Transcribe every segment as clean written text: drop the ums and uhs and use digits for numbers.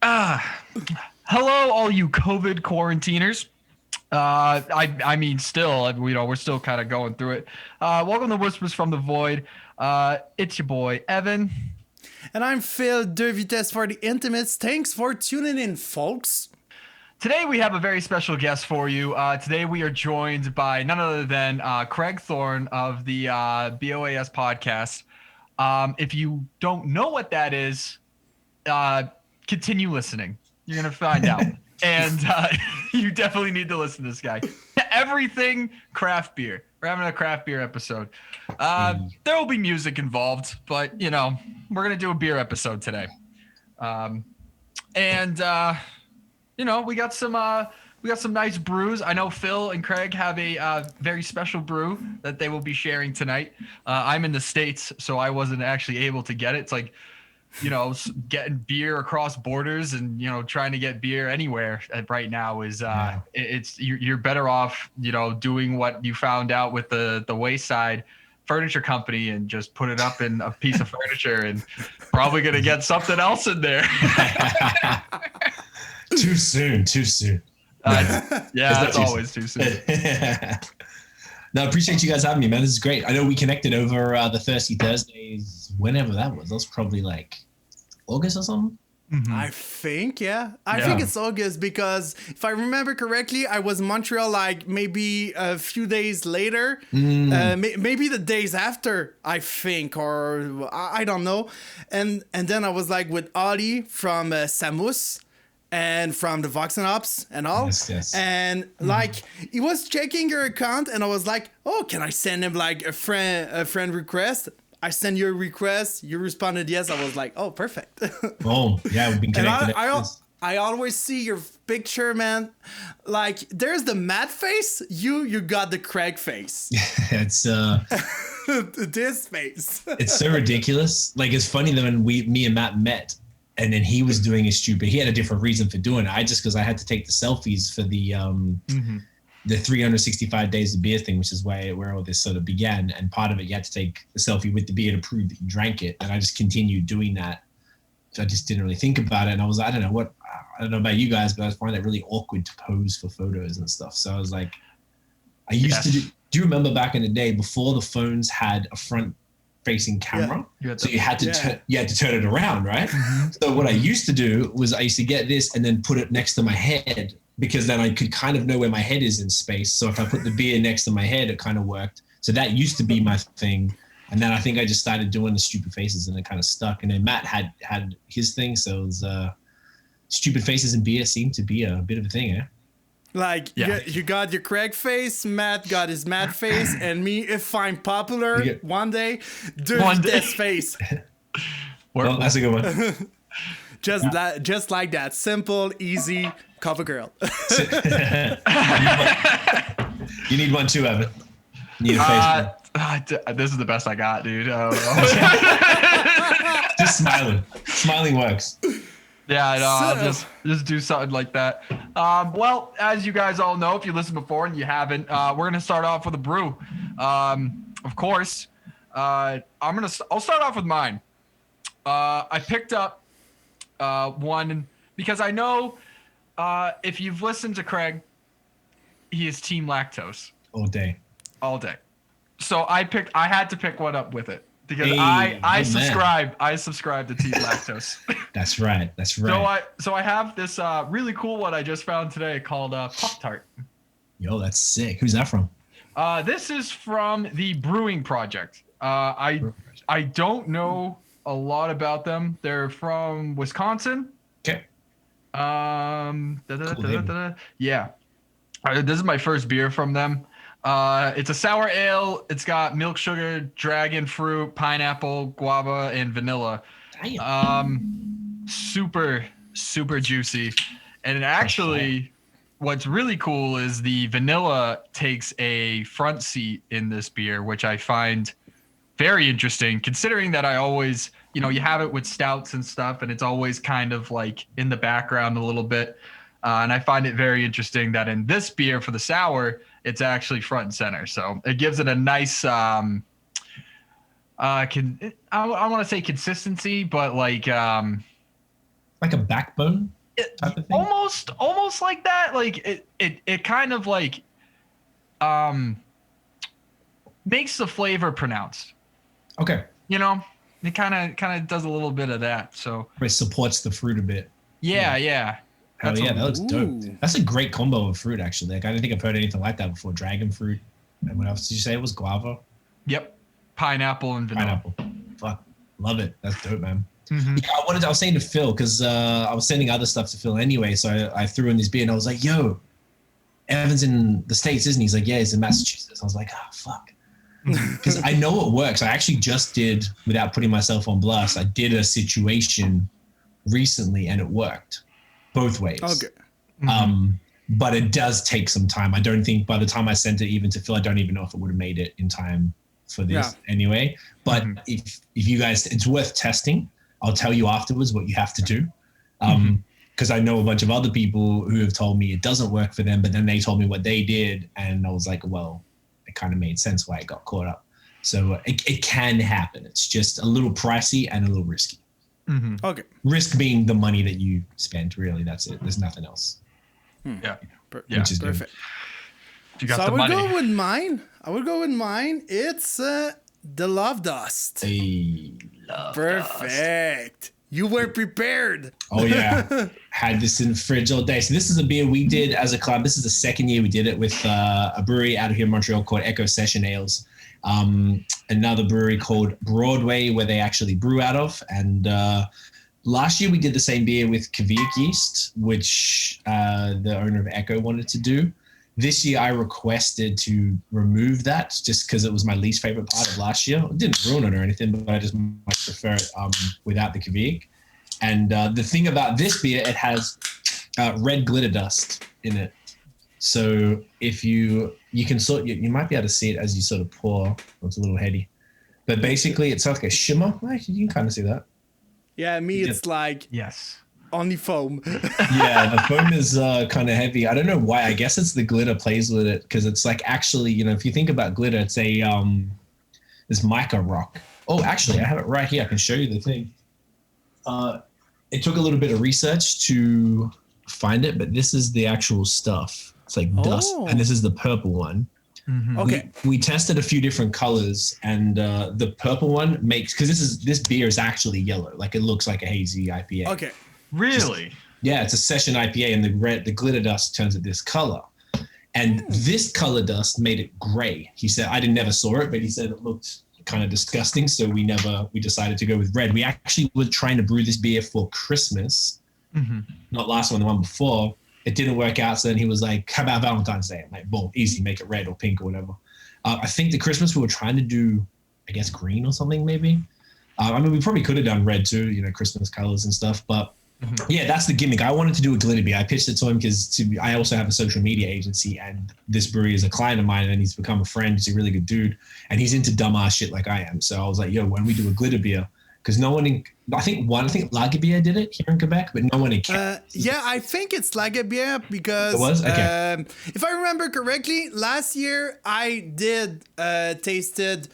Hello, all you COVID quarantiners. I mean, still, we're still kind of going through it. Welcome to Whispers from the Void. It's your boy, Evan. And I'm Phil, de Vitesse for the Intimates. Thanks for tuning in, folks. Today we have a very special guest for you. Today we are joined by none other than Craig Thorn of the BAOS Podcast. If you don't know what that is, continue listening. You're going to find out. And you definitely need to listen to this guy. Everything craft beer. We're having a craft beer episode. There will be music involved, but, we're going to do a beer episode today. We got some nice brews. I know Phil and Craig have a very special brew that they will be sharing tonight. I'm in the States, so I wasn't actually able to get it. It's like, getting beer across borders and, trying to get beer anywhere right now is you're better off, doing what you found out with the Wayside Furniture Company and just put it up in a piece of furniture and probably going to get something else in there. Too soon. That's always too soon. No, I appreciate you guys having me, man. This is great. I know we connected over the Thirsty Thursdays, whenever that was. That was probably like August or something. Mm-hmm. I think it's August because if I remember correctly, I was in Montreal like maybe a few days later, maybe the days after, I think, or I don't know. And then I was like with Ollie from Samus. And from the Vox and Ops and all. Yes. And like he was checking your account and I was like, oh, can I send him like a friend request? I sent you a request. You responded yes. I was like, oh, perfect. Oh, yeah, we've been connected. I always see your picture, man. Like there's the Matt face. You got the Craig face. It's this face. It's so ridiculous. Like it's funny that when me and Matt met. And then he was doing his stupid. He had a different reason for doing it. Because I had to take the selfies for the 365 days of beer thing, which is where all this sort of began. And part of it, you had to take a selfie with the beer to prove that you drank it. And I just continued doing that. So I just didn't really think about it. And I was, I don't know about you guys, but I find it really awkward to pose for photos and stuff. So I was like, I used to do you remember back in the day before the phones had a front facing camera, so you had to turn it around, right? Mm-hmm. So what I used to do was I used to get this and then put it next to my head because then I could kind of know where my head is in space. So if I put the beer next to my head, it kind of worked. So that used to be my thing, and then I think I just started doing the stupid faces and it kind of stuck. And then Matt had his thing, so it was stupid faces and beer seemed to be a bit of a thing, Like you got your Craig face, Matt got his Matt face, and me, if I'm popular one day, this face. Well, that's a good one. just like that, simple, easy cover girl. You need one too, Evan. You need a face. This is the best I got, dude. Just smiling works. Yeah, I know. I'll just do something like that. Well, as you guys all know, if you listened before and you haven't, we're gonna start off with a brew. Of course, I'll start off with mine. I picked up one because I know if you've listened to Craig, he is team lactose all day. So I had to pick one up with it. Because I subscribe to Team Lactose. That's right. So I have this really cool one I just found today called Puff Tart. Yo, that's sick. Who's that from? This is from the Brewing Projekt. I don't know a lot about them. They're from Wisconsin. Okay. Yeah. This is my first beer from them. It's a sour ale. It's got milk, sugar, dragon fruit, pineapple, guava, and vanilla. Super, super juicy. And actually, what's really cool is the vanilla takes a front seat in this beer, which I find very interesting, considering that I always, you have it with stouts and stuff, and it's always kind of like in the background a little bit. And I find it very interesting that in this beer for the sour, it's actually front and center. So it gives it a nice, I want to say consistency, but like like a backbone type of thing? Almost like that. Like it kind of like makes the flavor pronounced. Okay. You know, it kind of does a little bit of that. So it supports the fruit a bit. Yeah. Hell yeah, that looks dope. Ooh. That's a great combo of fruit, actually. Like I don't think I've heard anything like that before. Dragon fruit. And what else did you say? It was guava? Yep. Pineapple and vanilla. Fuck. Love it. That's dope, man. Mm-hmm. Yeah, I was saying to Phil, because I was sending other stuff to Phil anyway, so I threw in this beer and I was like, yo, Evan's in the States, isn't he? He's like, yeah, he's in Massachusetts. I was like, fuck. Because I know it works. I actually just did, without putting myself on blast, I did a situation recently and it worked both ways. Okay. But it does take some time. I don't think by the time I sent it even to Phil, I don't even know if it would have made it in time for this anyway. But if you guys, it's worth testing. I'll tell you afterwards what you have to do. Because I know a bunch of other people who have told me it doesn't work for them, but then they told me what they did. And I was like, well, it kind of made sense why it got caught up. So it can happen. It's just a little pricey and a little risky. Okay. Risk being the money that you spend, really. That's it. There's nothing else. Yeah. Which is Perfect. You got So the money. I would go with mine. It's the Love Dust. Hey. Perfect. You were prepared. Oh yeah, had this in the fridge all day. So this is a beer we did as a club. This is the second year we did it with a brewery out of here in Montreal called Echo Session Ales. Another brewery called Broadway where they actually brew out of. And last year we did the same beer with Quebec yeast, which the owner of Echo wanted to do. This year I requested to remove that just because it was my least favorite part of last year. It didn't ruin it or anything, but I just much prefer it without the Quebec. And the thing about this beer, it has red glitter dust in it. So if you can you might be able to see it as you sort of pour. It's a little heady. But basically it's like a shimmer. You can kind of see that. Yeah, it's like Yes. only foam. Yeah, the foam is kind of heavy. I don't know why. I guess it's the glitter plays with it because it's like actually, if you think about glitter, it's this mica rock. Oh, actually, I have it right here. I can show you the thing. It took a little bit of research to find it, but this is the actual stuff. It's like dust, and this is the purple one. Okay. We tested a few different colors, and the purple one makes because this beer is actually yellow. Like it looks like a hazy IPA. Okay. Really? Yeah, it's a session IPA, and the glitter dust turns it this color. And this color dust made it gray. He said, I never saw it, but he said it looked kind of disgusting. So we decided to go with red. We actually were trying to brew this beer for Christmas, not last one, the one before. It didn't work out. So then he was like, how about Valentine's Day? I'm like, boom, easy, make it red or pink or whatever. I think the Christmas we were trying to do, I guess, green or something maybe. I mean, we probably could have done red too, Christmas colors and stuff, but yeah, that's the gimmick. I wanted to do a glitter beer. I pitched it to him because I also have a social media agency, and this brewery is a client of mine, and he's become a friend. He's a really good dude, and he's into dumbass shit like I am. So I was like, yo, when we do a glitter beer, because I think Lagerbier did it here in Quebec, but no one in Canada. Yeah, I think it's Lagerbier because It was? Okay. If I remember correctly, last year I did tasted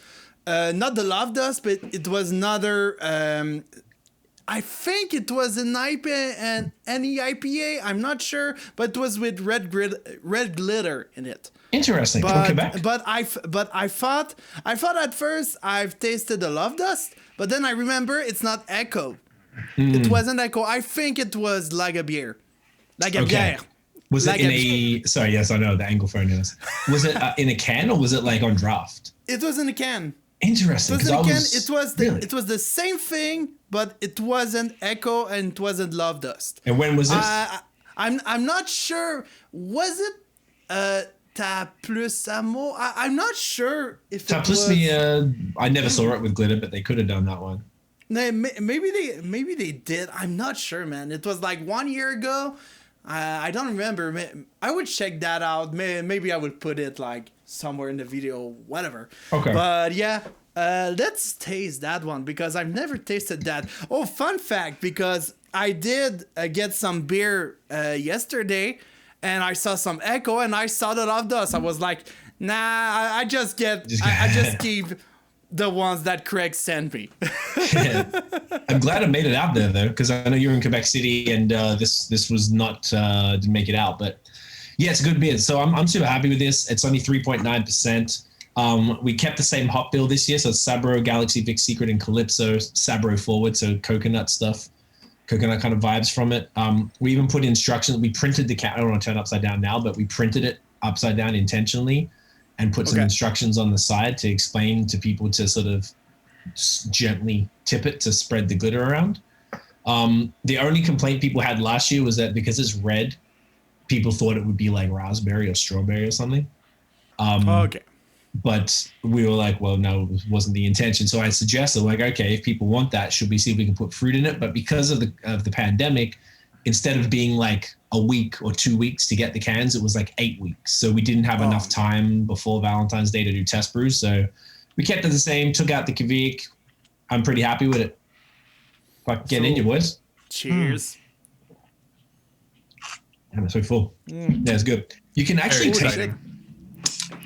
not the Love Dust, but it was another. I think it was an IPA and any IPA. I'm not sure, but it was with red glitter in it. Interesting. From Quebec. But I thought at first I've tasted the Love Dust, but then I remember it's not Echo. It wasn't Echo. I think it was Lagerbier. Okay. Was it in a? Sorry, yes, I know the Anglophone is. Was it in a can or was it like on draft? It was in a can. Interesting. It was the same thing, but it wasn't Echo and it wasn't Love Dust. And when was this? I'm not sure. Was it Ta Plus Amour? I'm not sure if Ta it Plus was. I never saw it with glitter, but they could have done that one. Maybe they did. I'm not sure, man. It was like 1 year ago. I don't remember. I would check that out. Maybe I would put it like somewhere in the video, whatever. Okay. But yeah, let's taste that one because I've never tasted that. Oh, fun fact, because I did get some beer yesterday, and I saw some Echo, and I saw the Love Dust. I was like, nah, I just keep the ones that Craig sent me. I'm glad I made it out there though, because I know you're in Quebec City, and this was not didn't make it out, but yeah, it's a good beer. So I'm super happy with this. It's only 3.9%. We kept the same hop bill this year, so it's Sabro, Galaxy, Vic Secret, and Calypso. Sabro forward, so coconut stuff, coconut kind of vibes from it. We even put instructions. We printed the can. I don't want to turn it upside down now, but we printed it upside down intentionally and put some instructions on the side to explain to people to sort of gently tip it to spread the glitter around. The only complaint people had last year was that because it's red, people thought it would be like raspberry or strawberry or something. Okay. But we were like, well, no, it wasn't the intention. So I suggested, like, okay, if people want that, should we see if we can put fruit in it? But because of the pandemic, instead of being like a week or 2 weeks to get the cans, it was like 8 weeks. So we didn't have enough time before Valentine's Day to do test brews. So we kept it the same, took out the Kveik. I'm pretty happy with it. Get in, you boys. Cheers. I'm so full. Yeah, it's good. You can actually taste it.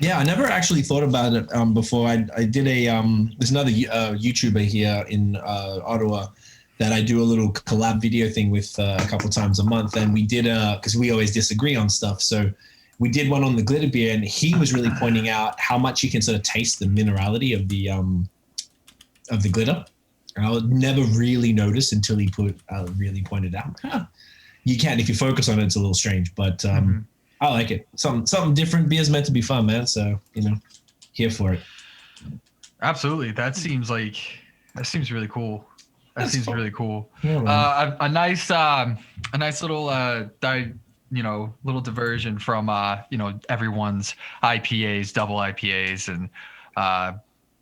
Yeah, I never actually thought about it before. I did there's another YouTuber here in Ottawa that I do a little collab video thing with a couple times a month. And we did because we always disagree on stuff. So we did one on the glitter beer, and he was really pointing out how much you can sort of taste the minerality of the glitter. And I would never really notice until he really pointed out. You can, if you focus on it, it's a little strange, but I like it. Something different. Beer's meant to be fun, man. So, here for it. Absolutely. That seems really cool. That seems really cool. Yeah, a nice little little diversion from everyone's IPAs, double IPAs, and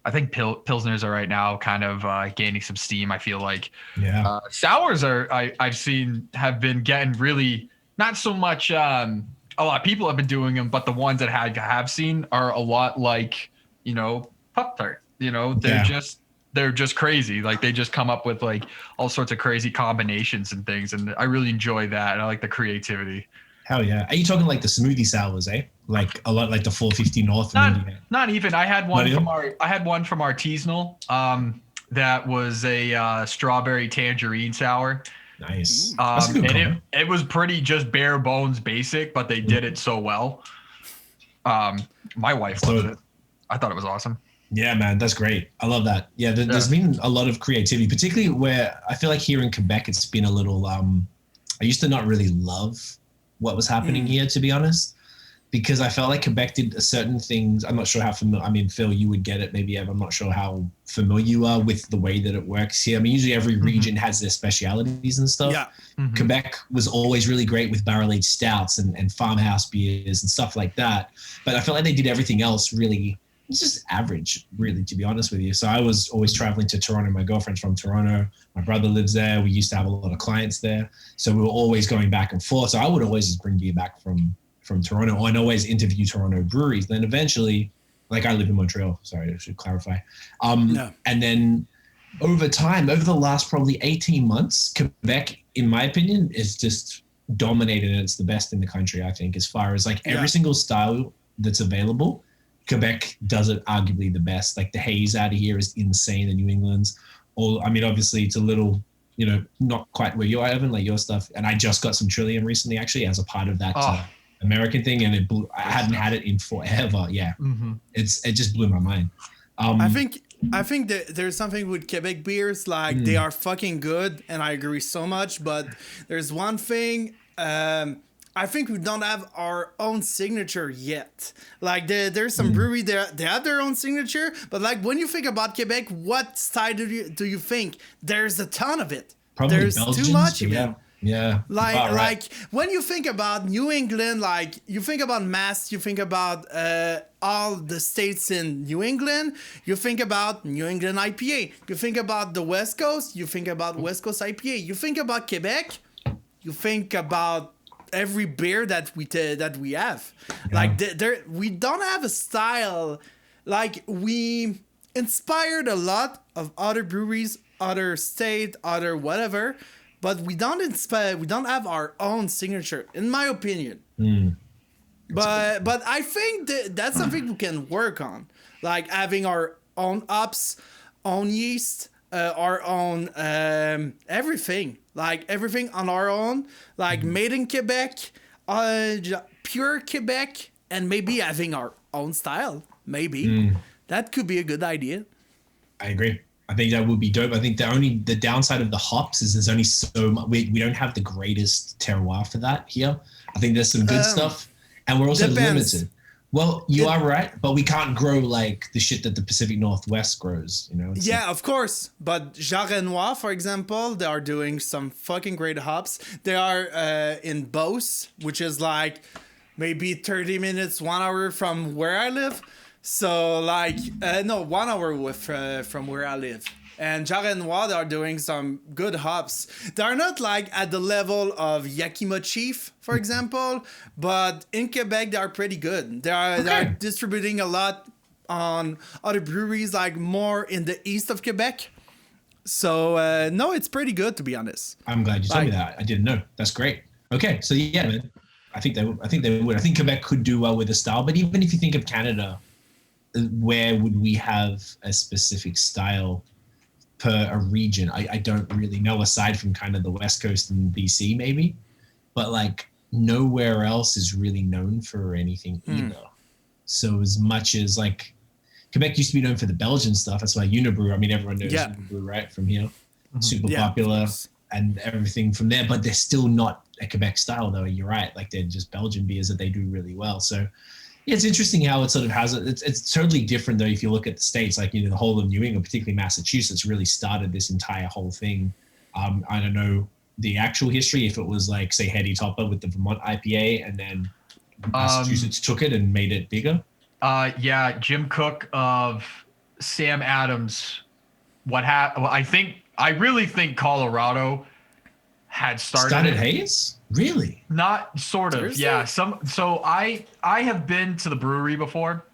I think pilsners are right now kind of gaining some steam. I feel like sours I've seen have been getting really not so much. A lot of people have been doing them, but the ones that have seen are a lot like Puff Tart. They're just crazy. Like they just come up with like all sorts of crazy combinations and things, and I really enjoy that. And I like the creativity. Hell yeah! Are you talking like the smoothie sours, eh? Like a lot like the 450 North. Not even. I had one from Artisanal. That was a strawberry tangerine sour. Nice. That's a good and it was pretty just bare bones basic, but they did it so well. My wife loved it. I thought it was awesome. Yeah, man, that's great. I love that. Yeah, there's been a lot of creativity, particularly where I feel like here in Quebec, it's been a little. I used to not really love what was happening here, to be honest, because I felt like Quebec did certain things. I'm not sure how familiar. I mean, Phil, you would get it, maybe Ev. I'm not sure how familiar you are with the way that it works here. I mean, usually every region has their specialities and stuff. Yeah. Quebec was always really great with barrel-aged stouts and farmhouse beers and stuff like that. But I felt like they did everything else really. It's just average, really, to be honest with you. So I was always traveling to Toronto. My girlfriend's from Toronto. My brother lives there. We used to have a lot of clients there. So we were always going back and forth. So I would always just bring beer back from Toronto, and always interview Toronto breweries. Then eventually, like I live in Montreal, sorry, I should clarify. And then over time, over the last probably 18 months, Quebec, in my opinion, is just dominated, and it's the best in the country, I think, as far as like every single style that's available. Quebec does it arguably the best. Like the haze out of here is insane. The New England's obviously it's a little, not quite where you're having like your stuff. And I just got some Trillium recently, actually, as a part of that American thing, and I hadn't had it in forever. Yeah, it just blew my mind. I think that there's something with Quebec beers, like they are fucking good, and I agree so much. But there's one thing. I think we don't have our own signature yet. Like there's some brewery there, they have their own signature, but like when you think about Quebec, what style do you think? There's a ton of it. Probably there's Belgians, too much of it. Yeah. Like when you think about New England, like you think about Mass, you think about all the states in New England, you think about New England IPA. You think about the West Coast, you think about West Coast IPA. You think about Quebec, you think about every beer that we have. Like we don't have a style. Like we inspired a lot of other breweries, other state, other whatever, but we don't have our own signature, in my opinion. But I think that's something we can work on, like having our own hops, own yeast, our own everything. Like everything on our own, like made in Quebec, pure Quebec, and maybe having our own style. Maybe that could be a good idea. I agree. I think that would be dope. I think the downside of the hops is there's only so much. We don't have the greatest terroir for that here. I think there's some good stuff, and we're also limited. Well, you are right, but we can't grow like the shit that the Pacific Northwest grows, you know? Yeah, of course. But Jarret, for example, they are doing some fucking great hops. They are in BAOS, which is like maybe 30 minutes, 1 hour from where I live. So like, no, 1 hour from where I live. And Jarret they are doing some good hops. They're not like at the level of Yakima Chief, for example, but in Quebec, they are pretty good. They are distributing a lot on other breweries, like more in the east of Quebec. So, no, it's pretty good, to be honest. I'm glad you told me that. I didn't know. That's great. Okay, so yeah, man. I think they would. I think Quebec could do well with the style, but even if you think of Canada, where would we have a specific style per a region? I don't really know, aside from kind of the West Coast and BC maybe, but like nowhere else is really known for anything either. So as much as like Quebec used to be known for the Belgian stuff, that's why Unibrew, I mean everyone knows Unibrew, right, from here, super popular and everything from there, but they're still not a Quebec style though. You're right, like they're just Belgian beers that they do really well. So yeah, it's interesting how it sort of has it. It's totally different though if you look at the states, like, you know, the whole of New England, particularly Massachusetts, really started this entire whole thing. I don't know the actual history, if it was like, say, Heady Topper with the Vermont IPA, and then Massachusetts took it and made it bigger. Yeah, Jim Cook of Sam Adams. I really think Colorado had started Hayes. Really? Not sort of. Seriously? Yeah. So I have been to the brewery before,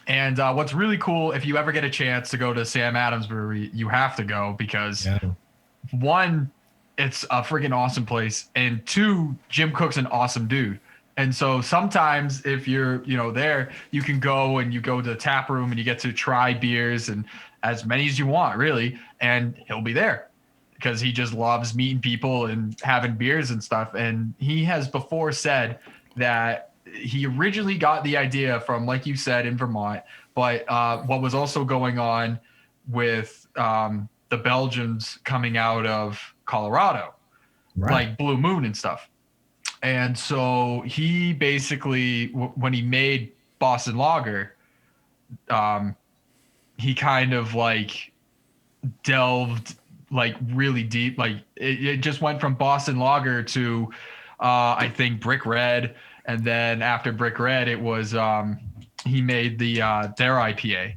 and what's really cool, if you ever get a chance to go to Sam Adams Brewery, you have to go because one, it's a freaking awesome place, and two, Jim Cook's an awesome dude. And so sometimes if you're, you know, there, you can go and you go to the tap room and you get to try beers and as many as you want, really, and he'll be there, because he just loves meeting people and having beers and stuff. And he has before said that he originally got the idea from, like you said, in Vermont, but what was also going on with the Belgians coming out of Colorado, like Blue Moon and stuff. And so he basically, when he made Boston Lager, he kind of like delved like really deep, like it just went from Boston Lager to I think Brick Red, and then after Brick Red it was he made the their IPA,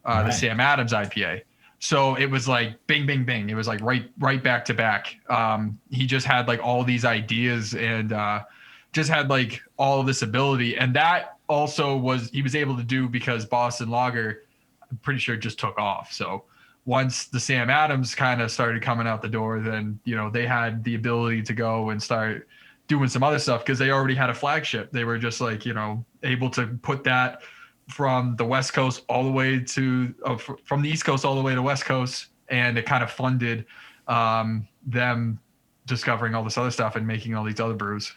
the Sam Adams IPA. So it was like bing bing bing, it was like right back to back. He just had like all these ideas and just had like all of this ability, and that also he was able to do because Boston Lager, I'm pretty sure, just took off. So once the Sam Adams kind of started coming out the door, then, you know, they had the ability to go and start doing some other stuff because they already had a flagship. They were just like, you know, able to put that from the West Coast all the way to, from the East Coast all the way to West Coast. And it kind of funded them discovering all this other stuff and making all these other brews.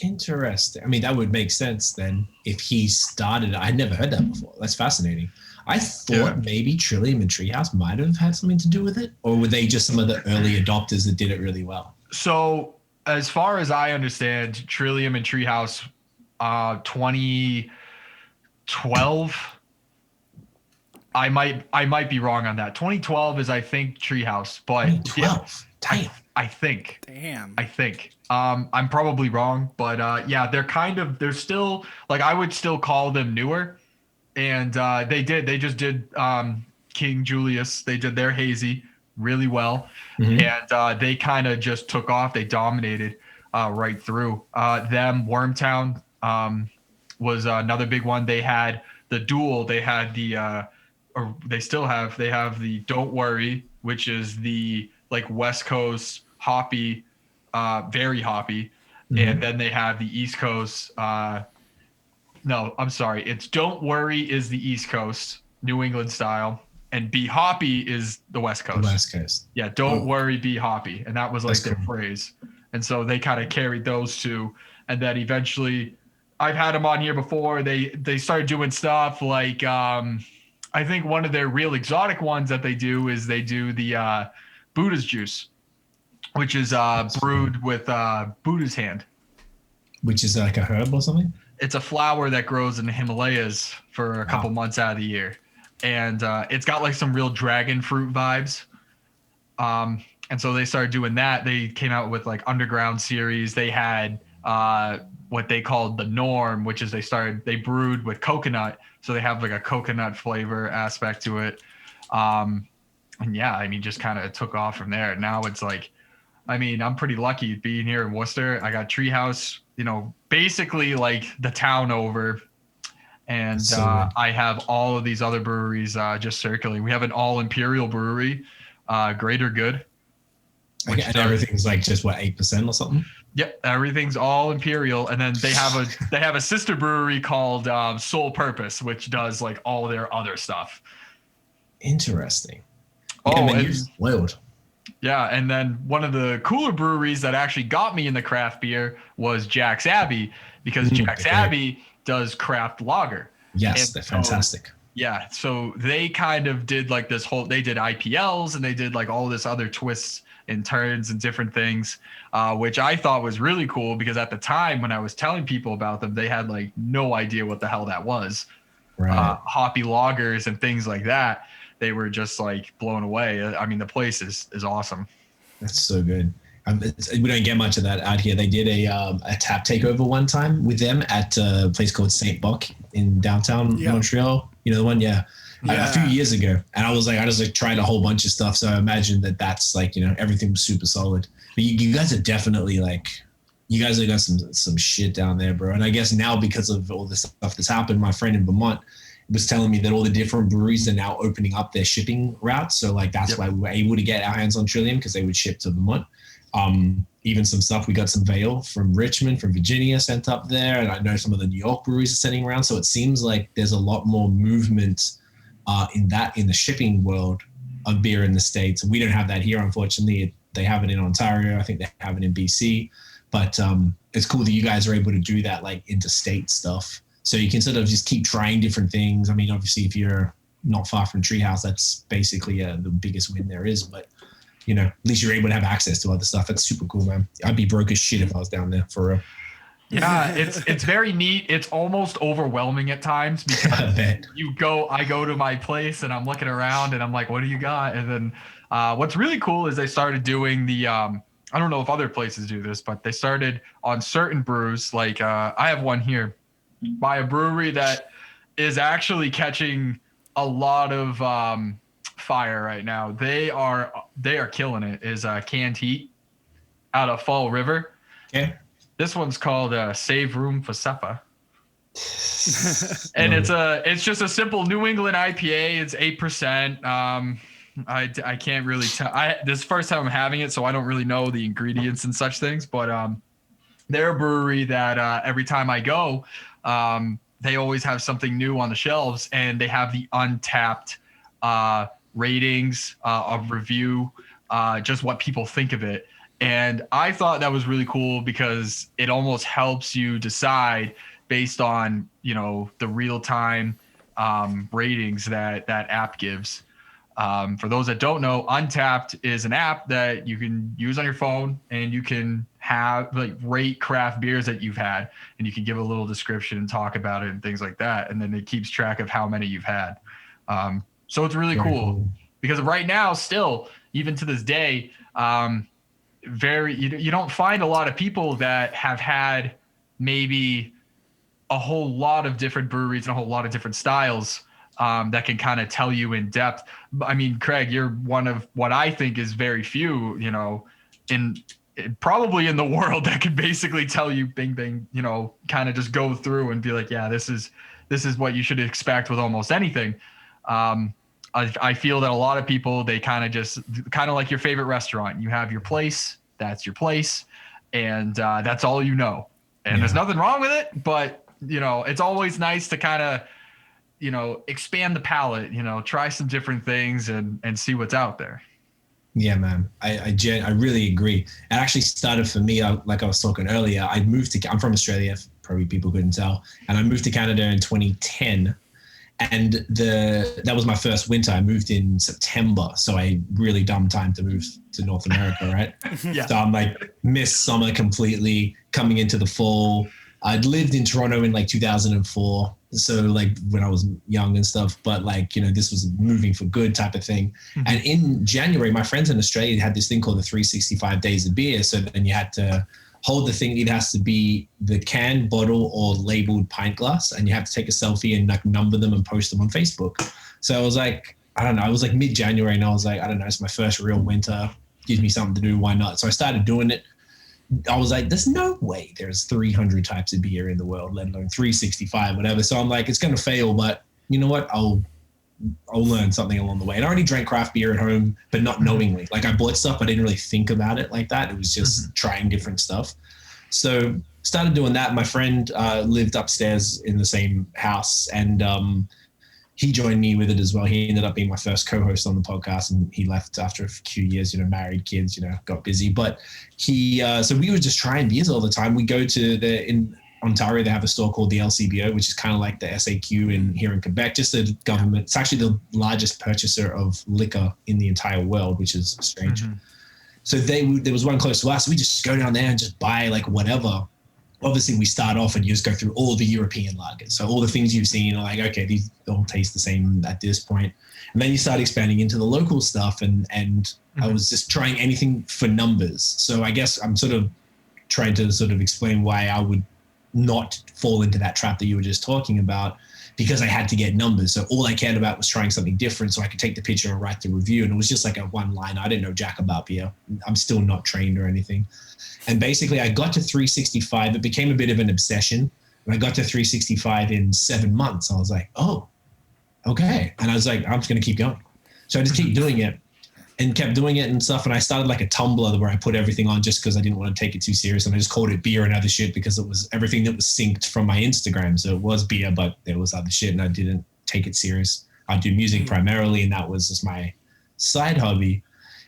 Interesting. I mean, that would make sense then if he started. I'd never heard that before. That's fascinating. I thought maybe Trillium and Treehouse might have had something to do with it, or were they just some of the early adopters that did it really well? So as far as I understand, Trillium and Treehouse, 2012. I might be wrong on that. 2012 is, I think, Treehouse, but 2012. Damn. I think. Damn. I think. I'm probably wrong, but yeah, they're still, like, I would still call them newer. And they just did King Julius. They did their hazy really well. And they kind of just took off. They dominated right through. Wormtown was another big one. They had the dual. They had they have the Don't Worry, which is the like West Coast hoppy, very hoppy. And then they have the East Coast. No, I'm sorry. It's Don't Worry is the East Coast. New England style, and be hoppy is the West Coast. The West Coast. Yeah, don't worry, be hoppy. And that was like their phrase. And so they kind of carried those two. And then eventually, I've had them on here before. They started doing stuff like, I think one of their real exotic ones that they do is they do the Buddha's juice, which is brewed with Buddha's hand. Which is like a herb or something? It's a flower that grows in the Himalayas for a couple months out of the year. And it's got like some real dragon fruit vibes. And so they started doing that. They came out with like Underground series. They had what they called the Norm, which is they brewed with coconut. So they have like a coconut flavor aspect to it. And yeah, I mean, just kind of took off from there. Now it's like, I mean, I'm pretty lucky being here in Worcester. I got Treehouse, basically like the town over. And I have all of these other breweries just circling. We have an all imperial brewery, Greater Good. And everything's like just 8% or something? Yep, everything's all imperial. And then they have a sister brewery called Sole Purpose, which does like all their other stuff. Interesting. Oh, and you're spoiled. Yeah, and then one of the cooler breweries that actually got me in the craft beer was Jack's Abbey, because Jack's Abbey does craft lager. Yes, they're fantastic. Yeah, so they kind of did like they did IPLs and they did like all this other twists and turns and different things, which I thought was really cool, because at the time when I was telling people about them, they had like no idea what the hell that was. Right. Hoppy lagers and things like that. They were just like blown away. I mean, the place is awesome. That's so good. We don't get much of that out here. They did a tap takeover one time with them at a place called Saint Boc in downtown Montreal. You know the one? Yeah. A few years ago. And I just tried a whole bunch of stuff. So I imagine that's like, everything was super solid. But you guys are definitely like, you guys have got some shit down there, bro. And I guess now, because of all this stuff that's happened, my friend in Vermont was telling me that all the different breweries are now opening up their shipping routes. So like, that's why we were able to get our hands on Trillium, because they would ship to Vermont. Even some stuff, we got some Veil from Richmond, from Virginia sent up there. And I know some of the New York breweries are sending around. So it seems like there's a lot more movement in the shipping world of beer in the States. We don't have that here, unfortunately. They have it in Ontario. I think they have it in BC. But it's cool that you guys are able to do that, like interstate stuff. So you can sort of just keep trying different things. I mean, obviously, if you're not far from Treehouse, that's basically the biggest win there is. But, at least you're able to have access to other stuff. That's super cool, man. I'd be broke as shit if I was down there, for real. Yeah, it's very neat. It's almost overwhelming at times, because I go to my place and I'm looking around and I'm like, what do you got? And then what's really cool is they started doing the I don't know if other places do this, but they started on certain brews. Like I have one here by a brewery that is actually catching a lot of fire right now. They are killing it. Is Canned Heat out of Fall River. Okay. This one's called Save Room for Supper. And it's just a simple New England IPA. It's 8%. I can't really tell. This is the first time I'm having it, so I don't really know the ingredients and such things. But they're a brewery that every time I go, they always have something new on the shelves, and they have the Untapped ratings of review, just what people think of it. And I thought that was really cool, because it almost helps you decide based on, the real-time ratings that app gives. For those that don't know, Untapped is an app that you can use on your phone, and you can have rate craft beers that you've had, and you can give a little description and talk about it and things like that. And then it keeps track of how many you've had. So it's really cool, because right now, still, even to this day, you don't find a lot of people that have had maybe a whole lot of different breweries and a whole lot of different styles that can kind of tell you in depth. I mean, Craig, you're one of what I think is very few, probably in the world, that could basically tell you bing, bing, kind of just go through and be like, yeah, this is what you should expect with almost anything. I feel that a lot of people, they kind of like your favorite restaurant. You have your place, that's your place, and that's all you know. And there's nothing wrong with it, but it's always nice to kind of expand the palate, try some different things and see what's out there. Yeah, man. I really agree. It actually started for me, like I was talking earlier, I'm from Australia, probably people couldn't tell. And I moved to Canada in 2010. And that was my first winter. I moved in September. So I really dumb time to move to North America, right? Yeah. So I'm like, missed summer completely, coming into the fall. I'd lived in Toronto in like 2004. So like when I was young and stuff, but like, this was moving for good type of thing. Mm-hmm. And in January, my friends in Australia had this thing called the 365 days of beer. So then you had to hold the thing. It has to be the can, bottle, or labeled pint glass. And you have to take a selfie and like number them and post them on Facebook. So I was like, I don't know. I was like mid-January and I was like, I don't know. It's my first real winter. Gives me something to do. Why not? So I started doing it. I was like, there's no way there's 300 types of beer in the world, let alone 365, whatever. So I'm like, it's going to fail, but you know what? I'll learn something along the way. And I already drank craft beer at home, but not knowingly. Like I bought stuff, but I didn't really think about it like that. It was just trying different stuff. So started doing that. My friend lived upstairs in the same house and he joined me with it as well. He ended up being my first co-host on the podcast and he left after a few years, married, kids, got busy. But so we were just trying beers all the time. We go to in Ontario, they have a store called the LCBO, which is kind of like the SAQ here in Quebec, just the government. It's actually the largest purchaser of liquor in the entire world, which is strange. Mm-hmm. So there was one close to us. We just go down there and just buy like whatever. Obviously we start off and you just go through all the European lagers. So all the things you've seen are like, okay, these all taste the same at this point. And then you start expanding into the local stuff and I was just trying anything for numbers. So I guess I'm sort of trying to sort of explain why I would not fall into that trap that you were just talking about, because I had to get numbers. So all I cared about was trying something different so I could take the picture and write the review. And it was just like a one line. I didn't know jack about beer. I'm still not trained or anything. And basically I got to 365. It became a bit of an obsession. And I got to 365 in 7 months. I was like, oh, okay. And I was like, I'm just going to keep going. So I just keep doing it and kept doing it and stuff. And I started like a Tumblr where I put everything on just because I didn't want to take it too serious. And I just called it beer and other shit because it was everything that was synced from my Instagram. So it was beer, but there was other shit and I didn't take it serious. I do music primarily and that was just my side hobby.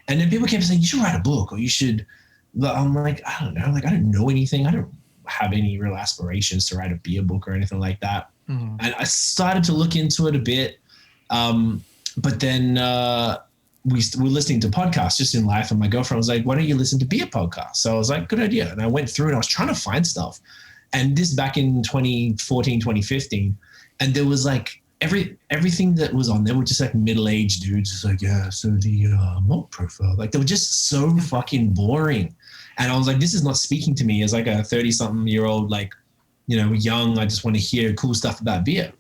And then people kept saying, you should write a book or you should. But I'm like, I don't know. Like, I don't know anything. I don't have any real aspirations to write a beer book or anything like that. Mm-hmm. And I started to look into it a bit. But then we were listening to podcasts just in life. And my girlfriend was like, why don't you listen to beer podcasts? So I was like, good idea. And I went through and I was trying to find stuff. And this back in 2014, 2015. And there was like, everything that was on there were just like middle-aged dudes. Just like, yeah, so the malt profile, like they were just so fucking boring. And I was like, this is not speaking to me as like a 30-something-year-old, like, young. I just want to hear cool stuff about beer.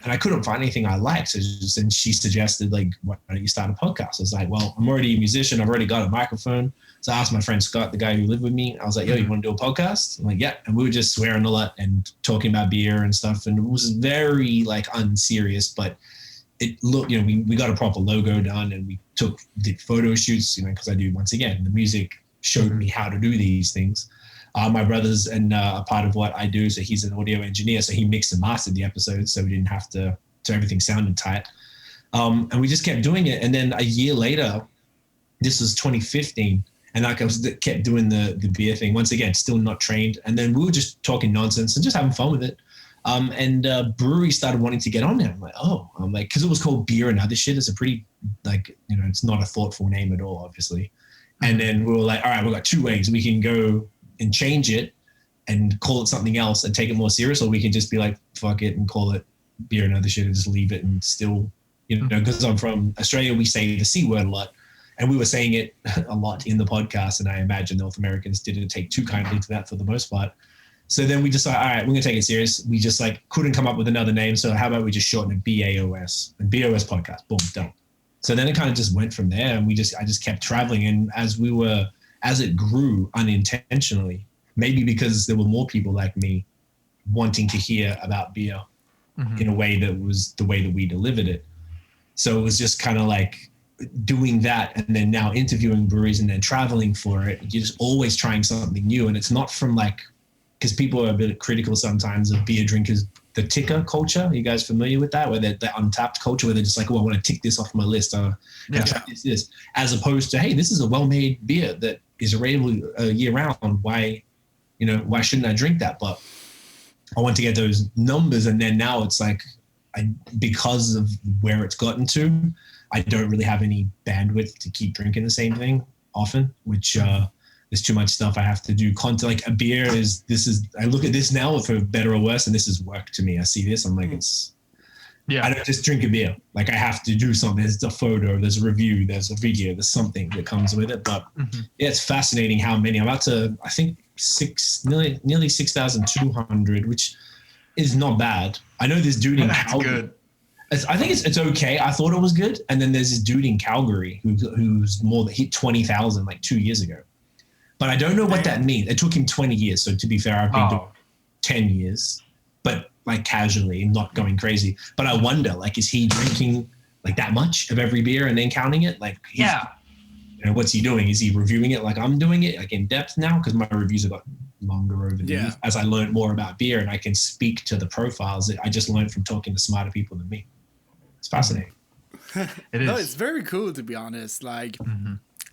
And I couldn't find anything I liked. And she suggested, like, why don't you start a podcast? I was like, well, I'm already a musician. I've already got a microphone. So I asked my friend Scott, the guy who lived with me, I was like, yo, you want to do a podcast? I'm like, yeah. And we were just swearing a lot and talking about beer and stuff. And it was very like unserious, but it looked, we got a proper logo done and we did photo shoots, because I do, once again, the music showed me how to do these things. My brother's and a part of what I do. So he's an audio engineer. So he mixed and mastered the episodes. So we didn't have to, so everything sounded tight. And we just kept doing it. And then a year later, this was 2015. And like I kept doing the beer thing. Once again, still not trained. And then we were just talking nonsense and just having fun with it. And brewery started wanting to get on there. I'm like, because it was called Beer and Other Shit. It's a pretty, like, it's not a thoughtful name at all, obviously. And then we were like, all right, we've got two ways. We can go and change it and call it something else and take it more serious, or we can just be like, fuck it and call it Beer and Other Shit and just leave it and still, because I'm from Australia, we say the C word a lot. And we were saying it a lot in the podcast, and I imagine North Americans didn't take too kindly to that for the most part. So then we decided, all right, we're going to take it serious. We just couldn't come up with another name. So how about we just shorten it BAOS, and BAOS Podcast, boom, done. So then it kind of just went from there, and I just kept traveling. And as it grew unintentionally, maybe because there were more people like me wanting to hear about beer in a way that was the way that we delivered it. So it was just kind of like doing that, and then now interviewing breweries and then traveling for it. You're just always trying something new. And it's not from because people are a bit critical sometimes of beer drinkers the ticker culture. Are you guys familiar with that? Where they're untapped culture, where they're just like, oh, I want to tick this off my list. Try this. As opposed to, hey, this is a well-made beer that is available year round. Why shouldn't I drink that? But I want to get those numbers, and then now it's like, because of where it's gotten to, I don't really have any bandwidth to keep drinking the same thing often, which there's too much stuff I have to do. Like a beer I look at this now for better or worse, and this is work to me. I see this, I'm like, I don't just drink a beer. Like I have to do something. There's a photo, there's a review, there's a video, there's something that comes with it. But it's fascinating how many. I'm up to, I think, nearly 6,200, which is not bad. I know this dude in Calgary. I think it's okay. I thought it was good. And then there's this dude in Calgary who's hit 20,000 like 2 years ago. But I don't know what that means. It took him 20 years. So to be fair, I've been doing 10 years, but like casually, not going crazy. But I wonder, like, is he drinking like that much of every beer and then counting it? Like, what's he doing? Is he reviewing it like I'm doing it, like in depth now? Because my reviews have got longer over the years as I learned more about beer, and I can speak to the profiles that I just learned from talking to smarter people than me. It's fascinating. It is. No, it's very cool, to be honest. Like,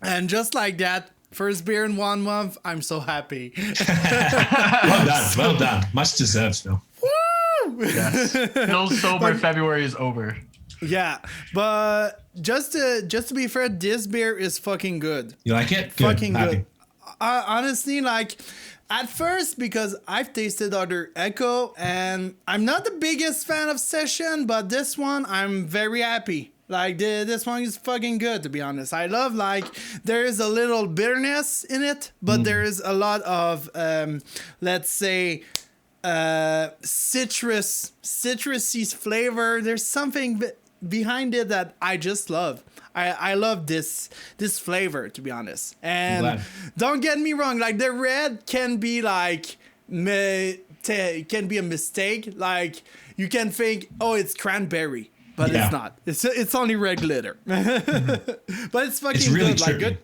and just like that, first beer in 1 month, I'm so happy. Well done. Much deserved, Phil. Woo! Yes. Phil's sober February is over. Yeah, but just to be fair, this beer is fucking good. You like it? Fucking good. Honestly, like, at first, because I've tasted other Echo, and I'm not the biggest fan of Session, but this one, I'm very happy. Like, this one is fucking good, to be honest. I love, like, there is a little bitterness in it, but there is a lot of, let's say, citrusy flavor. There's something behind it that I just love. I love this flavor, to be honest. And don't get me wrong, like the red can be like can be a mistake. Like you can think, oh, it's cranberry, but it's not. It's only red glitter. But it's fucking really good.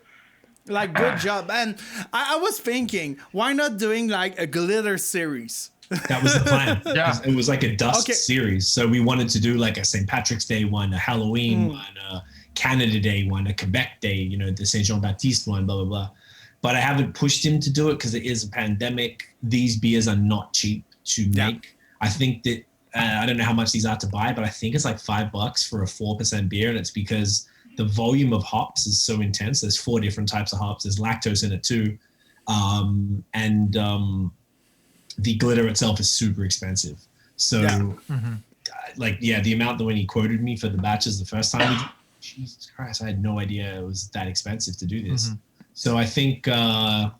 Like good job. And I was thinking, why not doing like a glitter series? That was the plan. It was like a dust series. So we wanted to do like a St. Patrick's Day one, a Halloween one, a Canada Day one, a Quebec Day, the Saint Jean Baptiste one, blah, blah, blah. But I haven't pushed him to do it because it is a pandemic. These beers are not cheap to make. I think that, I don't know how much these are to buy, but I think it's like $5 for a 4% beer. And it's because the volume of hops is so intense. There's 4 different types of hops. There's lactose in it too. The glitter itself is super expensive. So the amount that when he quoted me for the batches the first time, Jesus Christ, I had no idea it was that expensive to do this. So I think I'll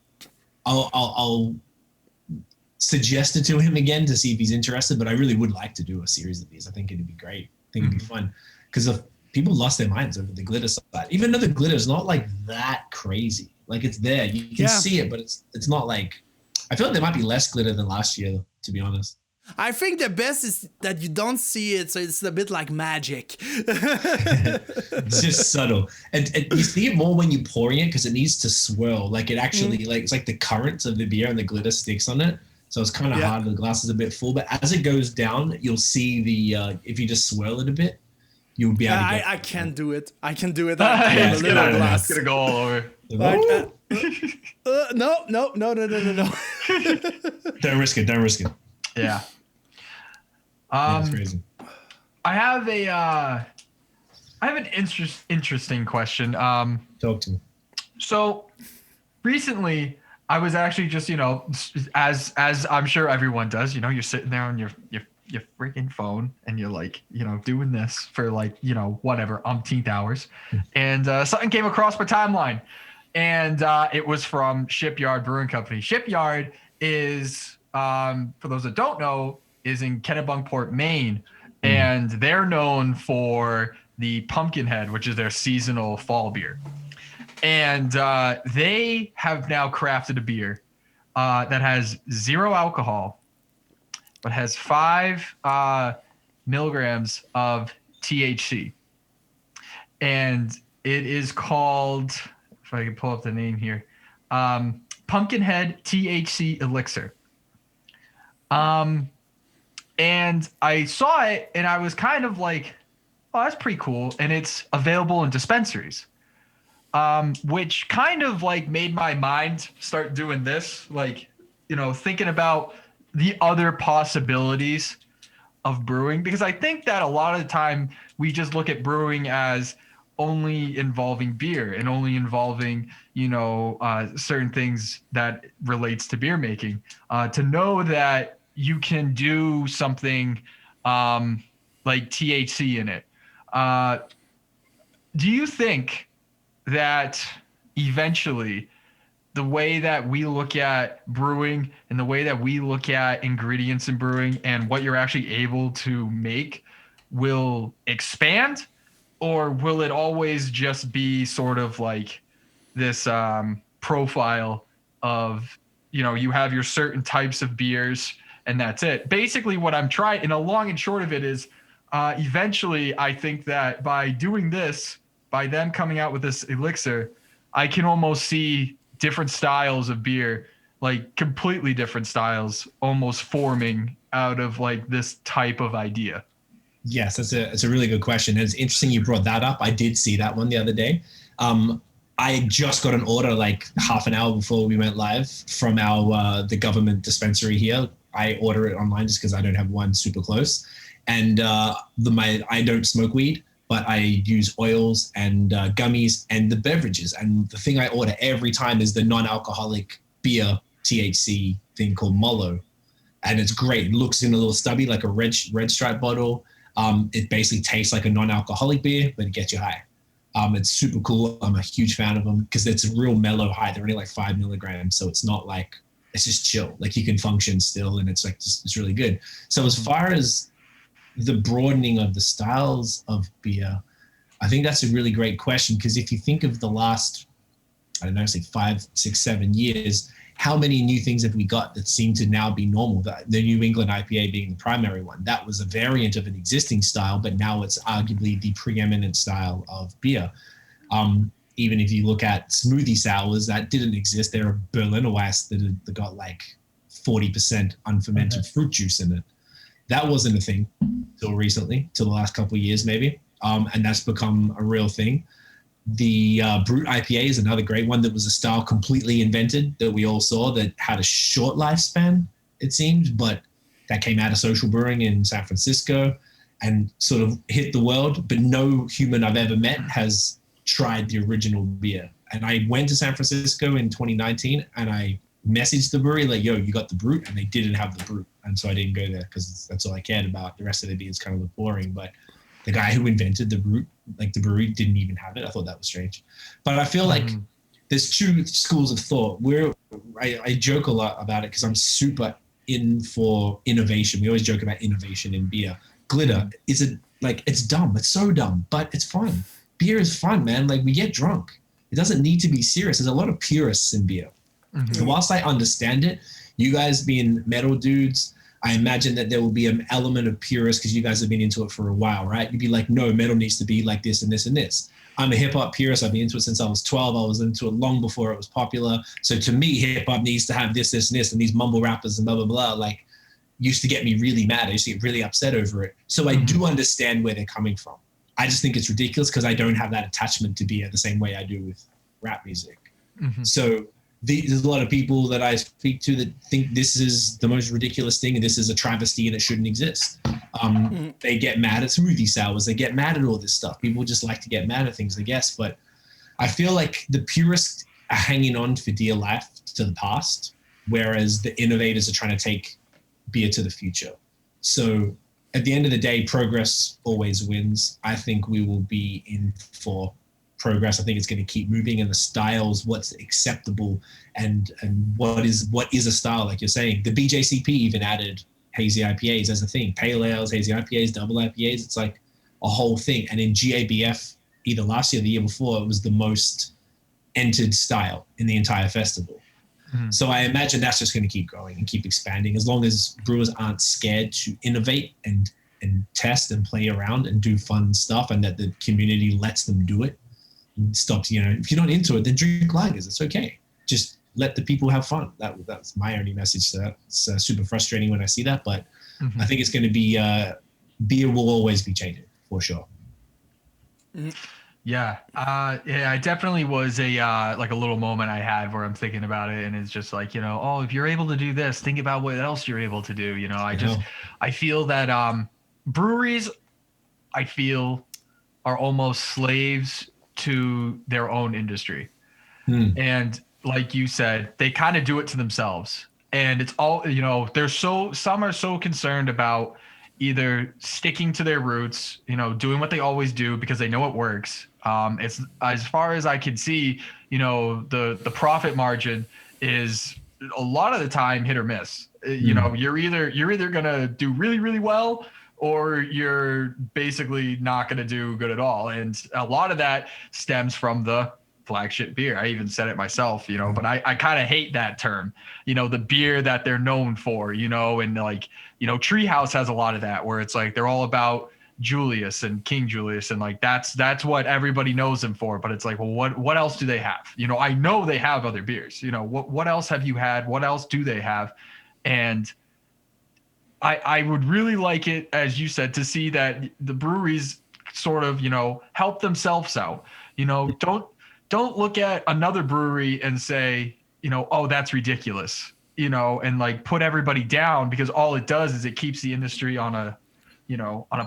suggest it to him again to see if he's interested, but I really would like to do a series of these. I think it'd be great. I think it'd be fun because people lost their minds over the glitter side, even though the glitter is not like that crazy. Like it's there, you can see it, but it's not like, I feel like there might be less glitter than last year, to be honest. I think the best is that you don't see it, so it's a bit like magic. It's just subtle. And you see it more when you're pouring it because it needs to swirl. Like it actually, like it's like the currents of the beer and the glitter sticks on it. So it's kind of hard. The glass is a bit full. But as it goes down, you'll see if you just swirl it a bit, you'll be able to get I can't do it. I can do it. It's gonna go all over. Like, no. Don't risk it. Yeah. That's crazy. I have an interesting question. Talk to me. So recently I was actually just, as I'm sure everyone does, you're sitting there on your freaking phone and you're like, doing this for like, whatever, umpteenth hours. And something came across my timeline. And it was from Shipyard Brewing Company. Shipyard is, for those that don't know, is in Kennebunkport, Maine. And they're known for the Pumpkinhead, which is their seasonal fall beer. And they have now crafted a beer that has 0 alcohol, but has 5 milligrams of THC. And it is called, if I can pull up the name here, Pumpkinhead Thc Elixir. And I saw it and I was kind of like, oh, that's pretty cool. And it's available in dispensaries, which kind of like made my mind start doing this, like, thinking about the other possibilities of brewing, because I think that a lot of the time we just look at brewing as only involving beer and only involving, certain things that relates to beer making. To know that you can do something like THC in it. Do you think that eventually the way that we look at brewing and the way that we look at ingredients in brewing and what you're actually able to make will expand, or will it always just be sort of like this profile of, you have your certain types of beers and that's it? Basically what I'm trying, and a long and short of it is, eventually I think that by doing this, by them coming out with this elixir, I can almost see different styles of beer, like completely different styles, almost forming out of like this type of idea. Yes, it's a really good question. And it's interesting you brought that up. I did see that one the other day. I just got an order like half an hour before we went live from the government dispensary here. I order it online just because I don't have one super close. And I don't smoke weed, but I use oils and gummies and the beverages. And the thing I order every time is the non-alcoholic beer THC thing called Mollo. And it's great. It looks in a little stubby, like a red stripe bottle. It basically tastes like a non-alcoholic beer, but it gets you high. It's super cool. I'm a huge fan of them because it's a real mellow high. They're only like 5 milligrams. So it's not like, it's just chill. Like you can function still, and it's like, it's really good. So as far as the broadening of the styles of beer, I think that's a really great question, because if you think of the last, I don't know, say 5, 6, 7 years, how many new things have we got that seem to now be normal? The New England IPA being the primary one. That was a variant of an existing style, but now it's arguably the preeminent style of beer. Even if you look at smoothie sours, that didn't exist. There are Berliner Weiss that got like 40% unfermented fruit juice in it. That wasn't a thing till recently, till the last couple of years maybe. And that's become a real thing. The Brut IPA is another great one that was a style completely invented that we all saw that had a short lifespan, it seemed, but that came out of social brewing in San Francisco and sort of hit the world. But no human I've ever met has tried the original beer. And I went to San Francisco in 2019 and I messaged the brewery like, yo, you got the Brut? And they didn't have the Brut. And so I didn't go there because that's all I cared about. The rest of the beer is kind of look boring. But the guy who invented the Brut, like the brewery, didn't even have it. I thought that was strange. But I feel like there's two schools of thought. I joke a lot about it because I'm super in for innovation. We always joke about innovation in beer. Glitter, it's dumb. It's so dumb, but it's fun. Beer is fun, man. Like we get drunk. It doesn't need to be serious. There's a lot of purists in beer. So whilst I understand it, you guys being metal dudes, I imagine that there will be an element of purists because you guys have been into it for a while, right? You'd be like, no, metal needs to be like this and this and this. I'm a hip hop purist. I've been into it since I was 12. I was into it long before it was popular. So to me, hip hop needs to have this, this, and this, and these mumble rappers and blah, blah, blah, like used to get me really mad. I used to get really upset over it. So I do understand where they're coming from. I just think it's ridiculous because I don't have that attachment to beer the same way I do with rap music. So there's a lot of people that I speak to that think this is the most ridiculous thing and this is a travesty and it shouldn't exist. They get mad at smoothie sours. They get mad at all this stuff. People just like to get mad at things, I guess. But I feel like the purists are hanging on for dear life to the past, whereas the innovators are trying to take beer to the future. So at the end of the day, progress always wins. I think we will be in for progress. I think it's going to keep moving, and the styles, what's acceptable and what is a style, like you're saying. The BJCP even added hazy IPAs as a thing. Pale ales, hazy IPAs, double IPAs. It's like a whole thing. And in GABF, either last year or the year before, it was the most entered style in the entire festival. So I imagine that's just going to keep growing and keep expanding as long as brewers aren't scared to innovate and test and play around and do fun stuff, and that the community lets them do it. Stops, if you're not into it, then drink lagers. It's okay. Just let the people have fun. That's my only message to that. It's super frustrating when I see that, but I think it's going to be beer will always be changing for sure. Yeah. It definitely was a like a little moment I had where I'm thinking about it, and it's just like, oh, if you're able to do this, think about what else you're able to do. I feel that breweries, I feel, are almost slaves to their own industry. And like you said, they kind of do it to themselves. And it's all, some are so concerned about either sticking to their roots, doing what they always do because they know it works. It's, as far as I can see, the profit margin is a lot of the time hit or miss. You're either going to do really, really well, or you're basically not going to do good at all. And a lot of that stems from the flagship beer. I even said it myself, but I kind of hate that term, the beer that they're known for, and like, Treehouse has a lot of that, where it's like, they're all about Julius and King Julius. And like, that's what everybody knows them for. But it's like, well, what else do they have? I know they have other beers, what else have you had? What else do they have? And I would really like it, as you said, to see that the breweries sort of, help themselves out. Don't look at another brewery and say, oh, that's ridiculous, and like put everybody down, because all it does is it keeps the industry on a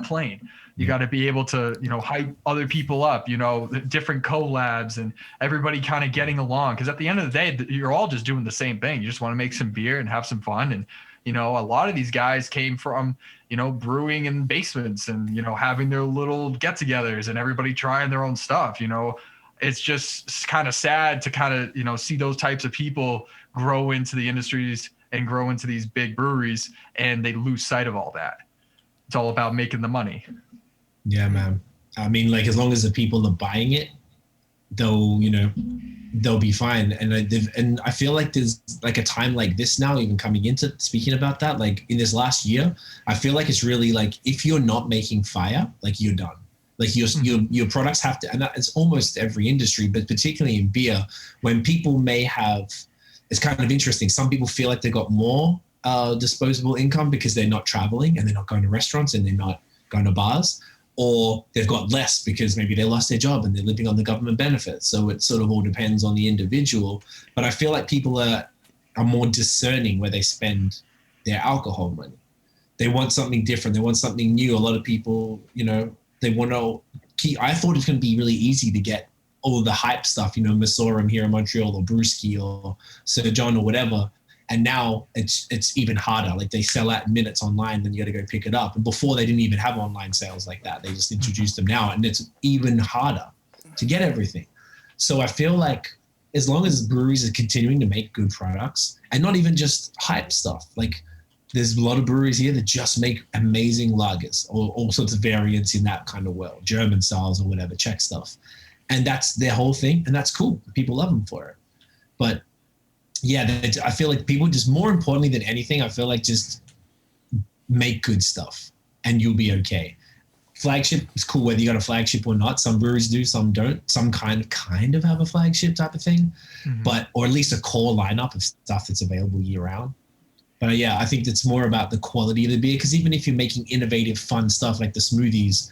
plane. You got to be able to, hype other people up, different collabs and everybody kind of getting along. Because at the end of the day, you're all just doing the same thing. You just want to make some beer and have some fun. And a lot of these guys came from, brewing in basements and, having their little get-togethers and everybody trying their own stuff. It's just kind of sad to kind of, see those types of people grow into the industries and grow into these big breweries, and they lose sight of all that. It's all about making the money. Yeah, man. I mean, like, as long as the people are buying it, they'll be fine. And I feel like there's like a time like this now, even coming into speaking about that, like in this last year, I feel like it's really like, if you're not making fire, like, you're done. Like your products have to, and it's almost every industry, but particularly in beer, when people may have, it's kind of interesting. Some people feel like they've got more disposable income because they're not traveling and they're not going to restaurants and they're not going to bars, or they've got less because maybe they lost their job and they're living on the government benefits. So it sort of all depends on the individual. But I feel like people are more discerning where they spend their alcohol money. They want something different. They want something new. A lot of people, they want to keep, I thought it's going to be really easy to get all the hype stuff, Masorum here in Montreal, or Brewski or Sir John or whatever. And now it's even harder. Like, they sell out in minutes online, then you got to go pick it up. And before, they didn't even have online sales like that. They just introduced them now, and it's even harder to get everything. So I feel like as long as breweries are continuing to make good products, and not even just hype stuff, like, there's a lot of breweries here that just make amazing lagers or all sorts of variants in that kind of world, German styles or whatever, Czech stuff. And that's their whole thing. And that's cool. People love them for it. But yeah, I feel like people just, more importantly than anything, I feel like just make good stuff and you'll be okay. Flagship is cool whether you got a flagship or not. Some breweries do, some don't. Some kind of have a flagship type of thing, but, or at least a core lineup of stuff that's available year round. But yeah, I think it's more about the quality of the beer, because even if you're making innovative, fun stuff like the smoothies,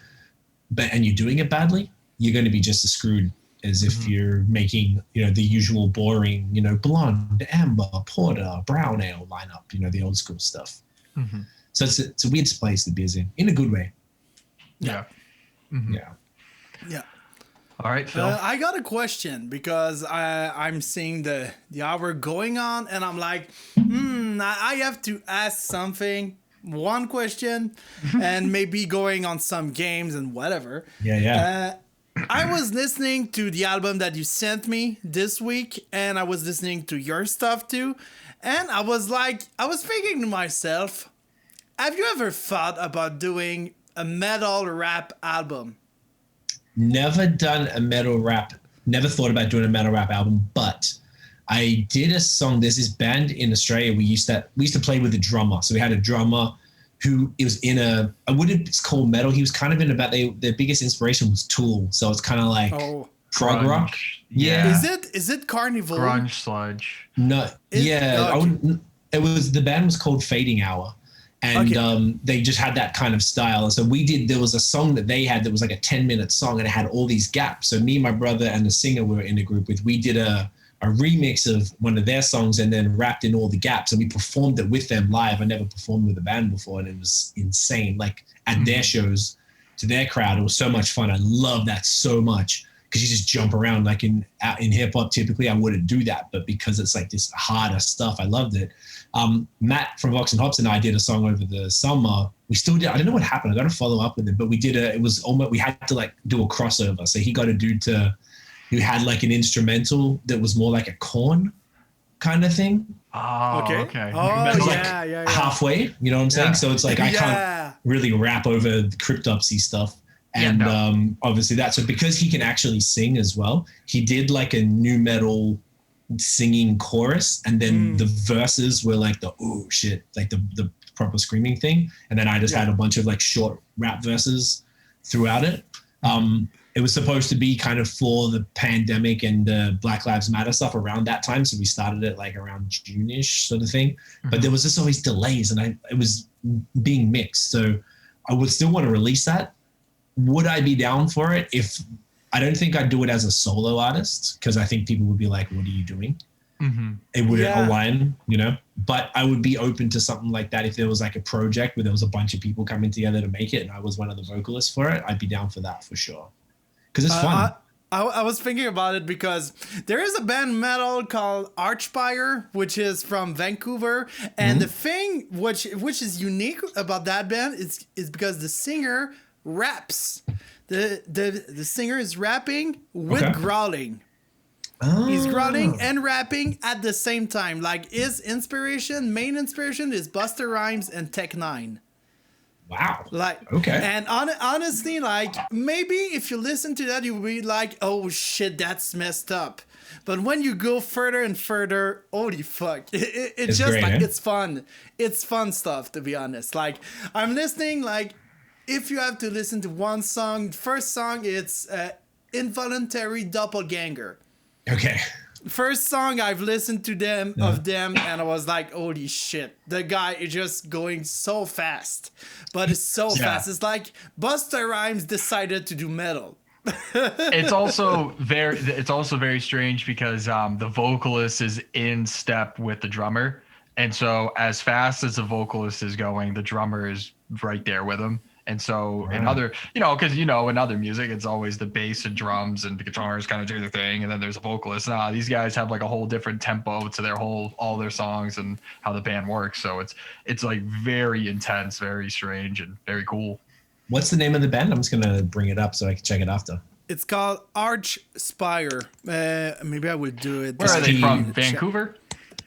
and you're doing it badly, you're going to be just as screwed as if you're making, the usual boring, blonde, amber, porter, brown ale lineup, the old school stuff. So it's a weird place the beer's in a good way. Yeah. Yeah. All right, Phil. I got a question, because I'm seeing the hour going on, and I'm like, I have to ask something, one question, and maybe going on some games and whatever. Yeah. I was listening to the album that you sent me this week, and I was listening to your stuff too, and I was thinking to myself, have you ever thought about doing a metal rap album? Never done a metal rap. Never thought about doing a metal rap album, but I did a song. There's this band in Australia. We used to play with a drummer. So we had a drummer who was in it's called metal. He was kind of in about, their biggest inspiration was Tool. So it's kind of like prog rock. Yeah. Is it Carnival? Grunge sludge. No. The band was called Fading Hour. And they just had that kind of style. And so there was a song that they had that was like a 10-minute song, and it had all these gaps. So me, my brother, and the singer we were in a group with, we did a remix of one of their songs and then wrapped in all the gaps, and we performed it with them live. I never performed with a band before, and it was insane. Like at their shows to their crowd, it was so much fun. I love that so much, because you just jump around. Like in hip hop, typically I wouldn't do that, but because it's like this harder stuff, I loved it. Matt from Vox and Hops and I did a song over the summer. We still did. I don't know what happened. I got to follow up with it, but we did it was almost, we had to like do a crossover. So he got a dude who had like an instrumental that was more like a corn kind of thing. Oh, okay. Oh, like halfway, you know what I'm saying? So it's like, I can't really rap over the cryptopsy stuff. And obviously that's so, because he can actually sing as well, he did like a new metal singing chorus, and then the verses were like the oh shit, like the proper screaming thing, and then I just had a bunch of like short rap verses throughout it. It was supposed to be kind of for the pandemic and the Black Lives Matter stuff around that time, so we started it like around June-ish sort of thing. But there was just always delays, and it was being mixed, so I would still want to release that. Would I be down for it? If I don't think I'd do it as a solo artist, because I think people would be like, what are you doing? It wouldn't align, you know, but I would be open to something like that. If there was like a project where there was a bunch of people coming together to make it and I was one of the vocalists for it, I'd be down for that for sure. Because it's fun. I was thinking about it because there is a band metal called Archspire, which is from Vancouver. And the thing which is unique about that band is because the singer raps. The singer is rapping with growling. Oh. He's growling and rapping at the same time. Like his main inspiration is Busta Rhymes and Tech Nine. Wow. Like, okay. And honestly, like, maybe if you listen to that, you'll be like, oh shit, that's messed up. But when you go further and further, holy fuck. It's just great, like, it's fun. It's fun stuff, to be honest. Like, I'm listening, like, if you have to listen to one song, first song, it's Involuntary Doppelganger. Okay. First song I've listened to them, and I was like, holy shit. The guy is just going so fast. But it's so fast. It's like Busta Rhymes decided to do metal. It's also very strange because the vocalist is in step with the drummer. And so as fast as the vocalist is going, the drummer is right there with him. And so in other, because, in other music, it's always the bass and drums and the guitars kind of do their thing. And then there's a vocalist. Nah, these guys have like a whole different tempo to all their songs and how the band works. So it's like very intense, very strange, and very cool. What's the name of the band? I'm just going to bring it up so I can check it after. It's called Archspire. Maybe I will do it. Where are they from? Vancouver?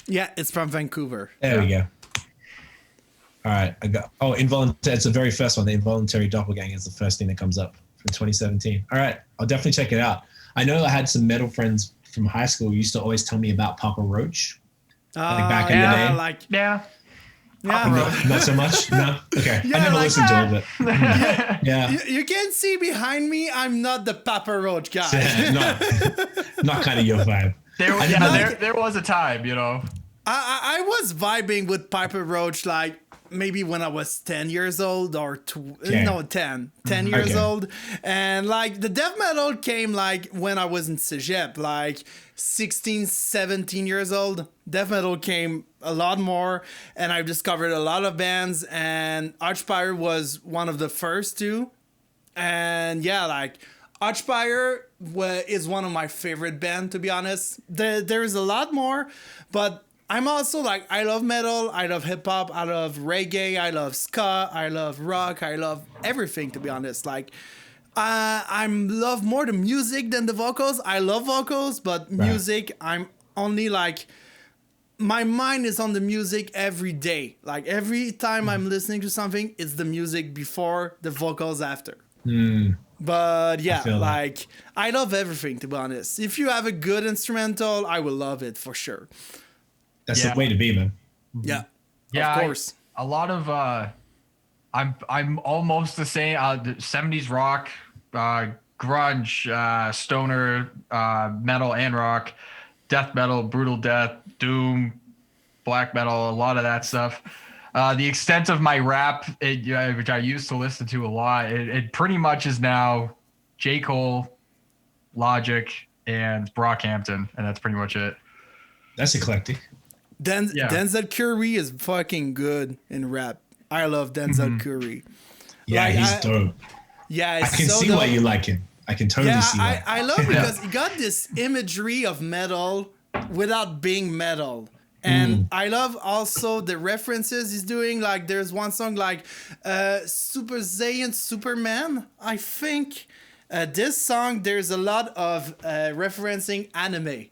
Yeah, it's from Vancouver. There we go. All right, Involuntary. It's the very first one. The Involuntary Doppelganger is the first thing that comes up from 2017. All right, I'll definitely check it out. I know I had some metal friends from high school who used to always tell me about Papa Roach. Like back in the day. Not so much. No. Okay. I never listened to it, but yeah. You can see behind me. I'm not the Papa Roach guy. not kind of your vibe. There was a time, I was vibing with Papa Roach like maybe when I was 10 years old or 10 years old. And like the death metal came like when I was in Cégep, like 16, 17 years old. Death metal came a lot more, and I've discovered a lot of bands, and Archspire was one of the first two. And yeah, like Archspire is one of my favorite bands, to be honest. There's a lot more, but I'm also like, I love metal, I love hip hop, I love reggae, I love ska, I love rock, I love everything, to be honest. Like, I love more the music than the vocals. I love vocals, but music, I'm only like, my mind is on the music every day. Like, every time I'm listening to something, it's the music before, the vocals after. But yeah, like, I love everything, to be honest. If you have a good instrumental, I will love it for sure. That's the way to be, man. Yeah. Yeah, of course. A lot of I'm almost the same. 70s rock, grunge, stoner, metal and rock, death metal, brutal death, doom, black metal, a lot of that stuff. The extent of my rap, which I used to listen to a lot, it pretty much is now J. Cole, Logic, and Brockhampton, and that's pretty much it. That's eclectic. Denzel Curry is fucking good in rap. I love Denzel Curry. Yeah, he's dope. Yeah, I can see why you like him. I can totally see why. I love because he got this imagery of metal without being metal. And I love also the references he's doing. Like there's one song like Super Saiyan Superman. I think this song there's a lot of referencing anime.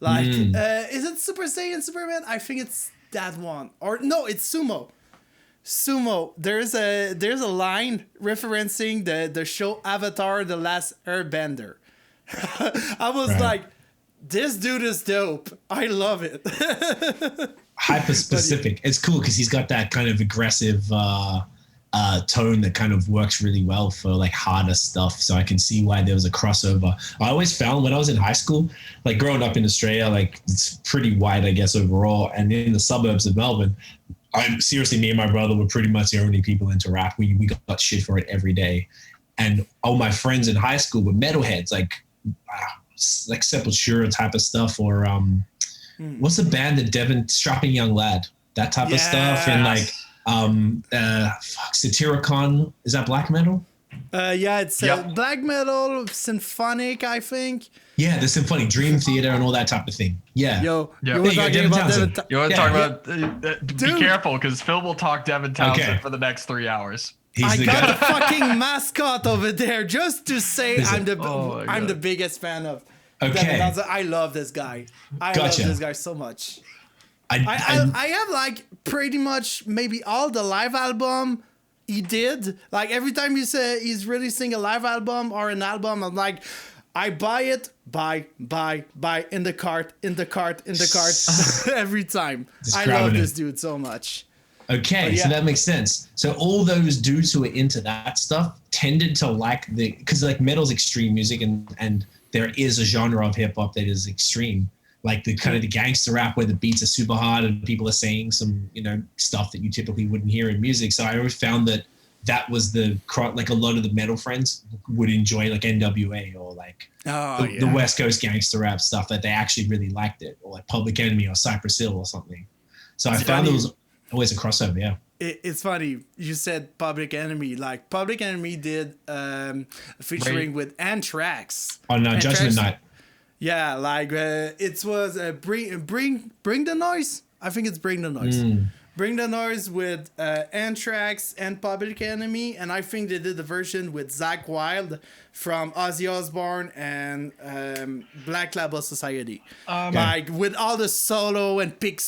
Like is it Super Saiyan Superman? I think it's that one. Or no, it's Sumo. There's a line referencing the show Avatar: The Last Airbender. I was like, this dude is dope. I love it. Hyper specific. It's cool because he's got that kind of aggressive tone that kind of works really well for like harder stuff. So I can see why there was a crossover. I always found when I was in high school, like growing up in Australia, like it's pretty white, I guess, overall. And in the suburbs of Melbourne, me and my brother were pretty much the only people into rap. We got shit for it every day. And all my friends in high school were metalheads, like Sepultura type of stuff, or what's the band that Devin, Strapping Young Lad, that type of stuff, and like Satyricon, is that black metal? It's black metal, symphonic, I think. Yeah, the symphonic, Dream Theater, and all that type of thing. Yeah. You want to talk about be careful, because Phil will talk Devin Townsend for the next 3 hours. I got the fucking mascot over there just to say I'm the biggest fan of Devin Townsend. I love this guy. I love this guy so much. I have like pretty much maybe all the live album he did. Like every time you say he's releasing a live album or an album, I'm like, I buy it, buy in the cart every time. I love this dude so much. Okay, so that makes sense. So all those dudes who are into that stuff tended to like because like metal's extreme music, and there is a genre of hip hop that is extreme, like the kind of the gangster rap where the beats are super hard and people are saying some stuff that you typically wouldn't hear in music. So I always found that was like a lot of the metal friends would enjoy like NWA or like the West Coast gangster rap stuff, that they actually really liked it, or like Public Enemy or Cypress Hill or something. So I found there was always a crossover. Yeah. It's funny you said Public Enemy. Like Public Enemy did featuring with Anthrax. On Judgment Night. Yeah, like it was Bring the Noise. I think it's Bring the Noise. Bring the Noise with Anthrax and Public Enemy, and I think they did the version with Zakk Wylde from Ozzy Osbourne and Black Label Society. Like with all the solo and pig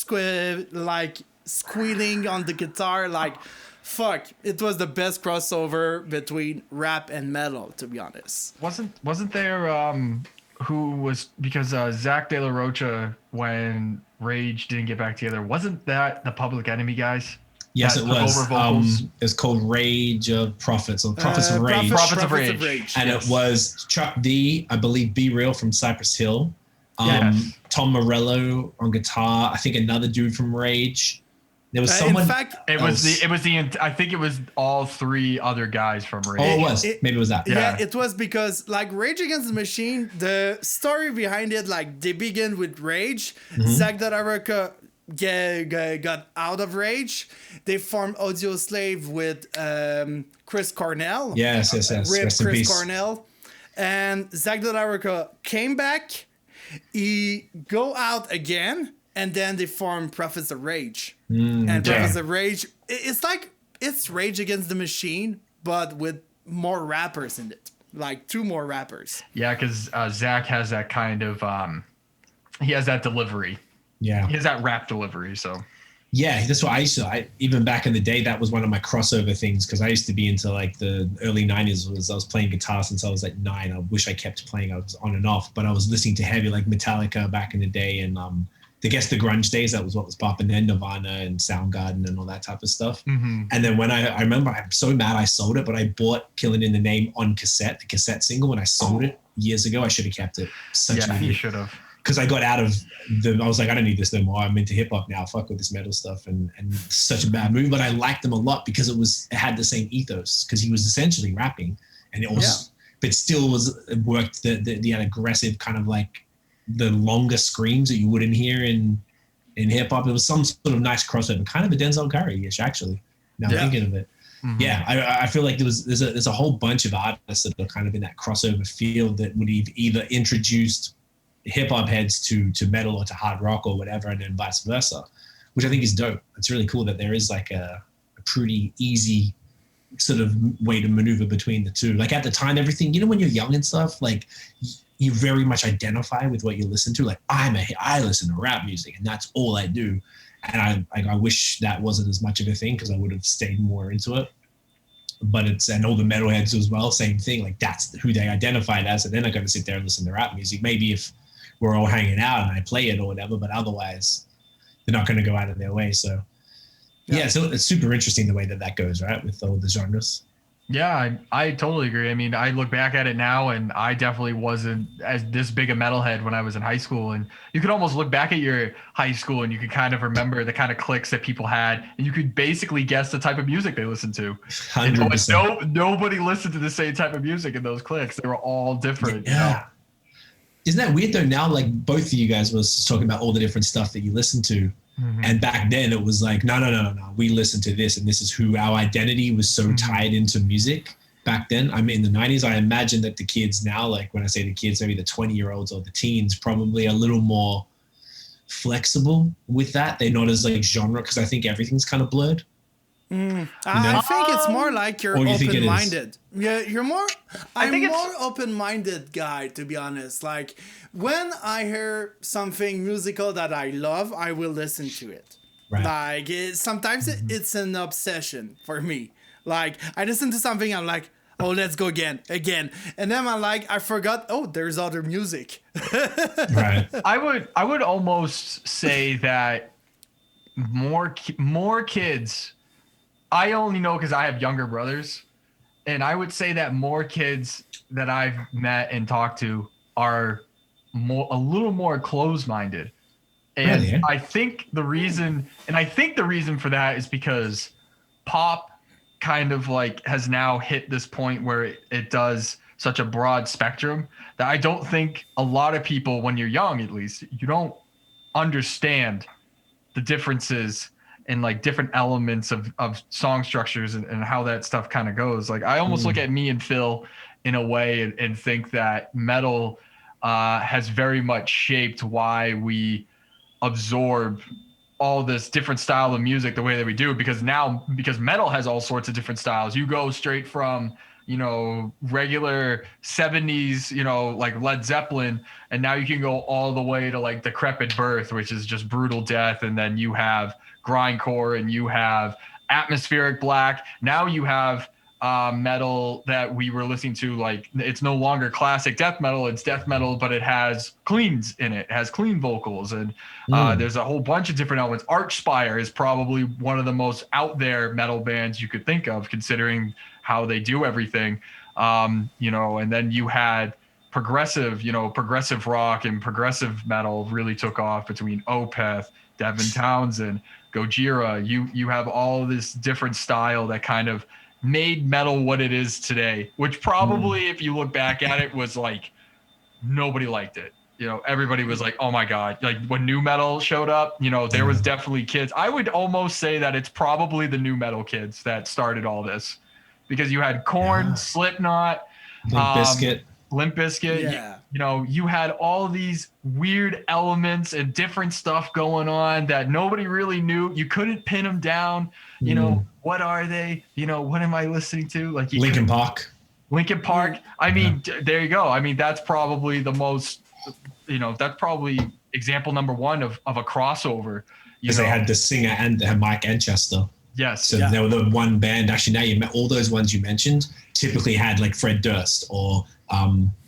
squealing on the guitar, like fuck, it was the best crossover between rap and metal, to be honest. Wasn't there who was, because Zach De La Rocha, when Rage didn't get back together, wasn't that the Public Enemy guys? Yes, it was. It's called Rage of Prophets, or Prophets of Rage. Prophets of Rage. And it was Chuck D, I believe Be Real from Cypress Hill, Tom Morello on guitar, I think another dude from Rage. There was someone. In fact, I think it was all three other guys from Rage. Oh, it was. Maybe it was that. Yeah, it was because like Rage Against the Machine, the story behind it, like they begin with Rage. Zach De La Rocha got out of Rage. They formed Audio Slave with Chris Cornell. Yes. Rip Chris Cornell. And Zach De La Rocha came back. He go out again. And then they formed Prophets of Rage. Prophets of Rage, it's Rage Against the Machine, but with more rappers in it. Like 2 more rappers. Yeah, because Zach has that kind of, he has that delivery. Yeah. He has that rap delivery, so. Yeah, that's what I used to, even back in the day, that was one of my crossover things, because I used to be into like the early 90s. I was playing guitar since I was like 9. I wish I kept playing. I was on and off, but I was listening to heavy like Metallica back in the day, and I guess the grunge days, that was what was popping then, Nirvana and Soundgarden and all that type of stuff. And then when I remember, I'm so mad I sold it, but I bought Killing in the Name on cassette, the cassette single, when I sold it years ago. I should have kept it. You should have. because I got out of I was like, I don't need this no more. I'm into hip hop now. Fuck with this metal stuff, and it's such a bad move. But I liked them a lot because it had the same ethos, because he was essentially rapping, and it was, but still worked the aggressive kind of like the longer screams that you wouldn't hear in hip hop. It was some sort of nice crossover, kind of a Denzel Curry-ish, actually. Now thinking of it. Mm-hmm. Yeah, I feel like there's a whole bunch of artists that are kind of in that crossover field that would either introduced hip hop heads to metal or to hard rock or whatever, and then vice versa, which I think is dope. It's really cool that there is like a pretty easy sort of way to maneuver between the two. Like at the time, everything, when you're young and stuff, like you very much identify with what you listen to. Like I listen to rap music and that's all I do. And I wish that wasn't as much of a thing, because I would have stayed more into it. But and all the metalheads as well, same thing. Like that's who they identified as, and then I got to sit there and listen to rap music. Maybe if we're all hanging out and I play it or whatever, but otherwise they're not going to go out of their way. So so it's super interesting the way that goes, right, with all the genres. Yeah, I totally agree. I mean, I look back at it now, and I definitely wasn't as this big a metalhead when I was in high school. And you could almost look back at your high school and you could kind of remember the kind of cliques that people had, and you could basically guess the type of music they listened to. 100%. Nobody listened to the same type of music in those cliques. They were all different. Yeah. Isn't that weird though? Now, like both of you guys was talking about all the different stuff that you listen to. Mm-hmm. And back then it was like, no. We listen to this, and this is who our identity was so tied into music back then. I mean, in the 90s, I imagine that the kids now, like when I say the kids, maybe the 20-year-olds or the teens, probably a little more flexible with that. They're not as like genre, because I think everything's kind of blurred. I think it's more like you're open-minded. Yeah, I'm more open-minded guy, to be honest. Like when I hear something musical that I love, I will listen to it. Right. Like sometimes it's an obsession for me. Like I listen to something, I'm like, oh, let's go again. And then I'm like, I forgot, there's other music. Right. I would almost say that more kids, I only know because I have younger brothers, and I would say that more kids that I've met and talked to are a little more closed-minded. And really? I think the reason for that is because pop kind of like has now hit this point where it does such a broad spectrum that I don't think a lot of people, when you're young at least, you don't understand the differences and like different elements of song structures and how that stuff kind of goes. Like I almost look at me and Phil in a way and think that metal has very much shaped why we absorb all this different style of music the way that we do, because metal has all sorts of different styles. You go straight from, regular 70s, like Led Zeppelin, and now you can go all the way to like Decrepit Birth, which is just brutal death. And then you have grindcore, and you have atmospheric black. Now you have metal that we were listening to, like it's no longer classic death metal, it's death metal, but it has cleans in it. It has clean vocals, and there's a whole bunch of different elements. Archspire is probably one of the most out there metal bands you could think of, considering how they do everything. And then you had progressive rock and progressive metal really took off between Opeth, Devin Townsend, Gojira. You have all this different style that kind of made metal what it is today, which probably, if you look back at it, was like nobody liked it. Everybody was like, oh my God. Like when new metal showed up, there was definitely kids. I would almost say that it's probably the new metal kids that started all this, because you had Korn, Slipknot, Limp Bizkit. Yeah. You had all these weird elements and different stuff going on that nobody really knew. You couldn't pin them down. What are they? What am I listening to? Like Linkin Park. I mean, there you go. I mean, that's probably the most, that's probably example number one of a crossover. Because they had the singer and they had Mike and Chester. Yes. So they were the one band. Actually, now you met all those ones you mentioned typically had like Fred Durst or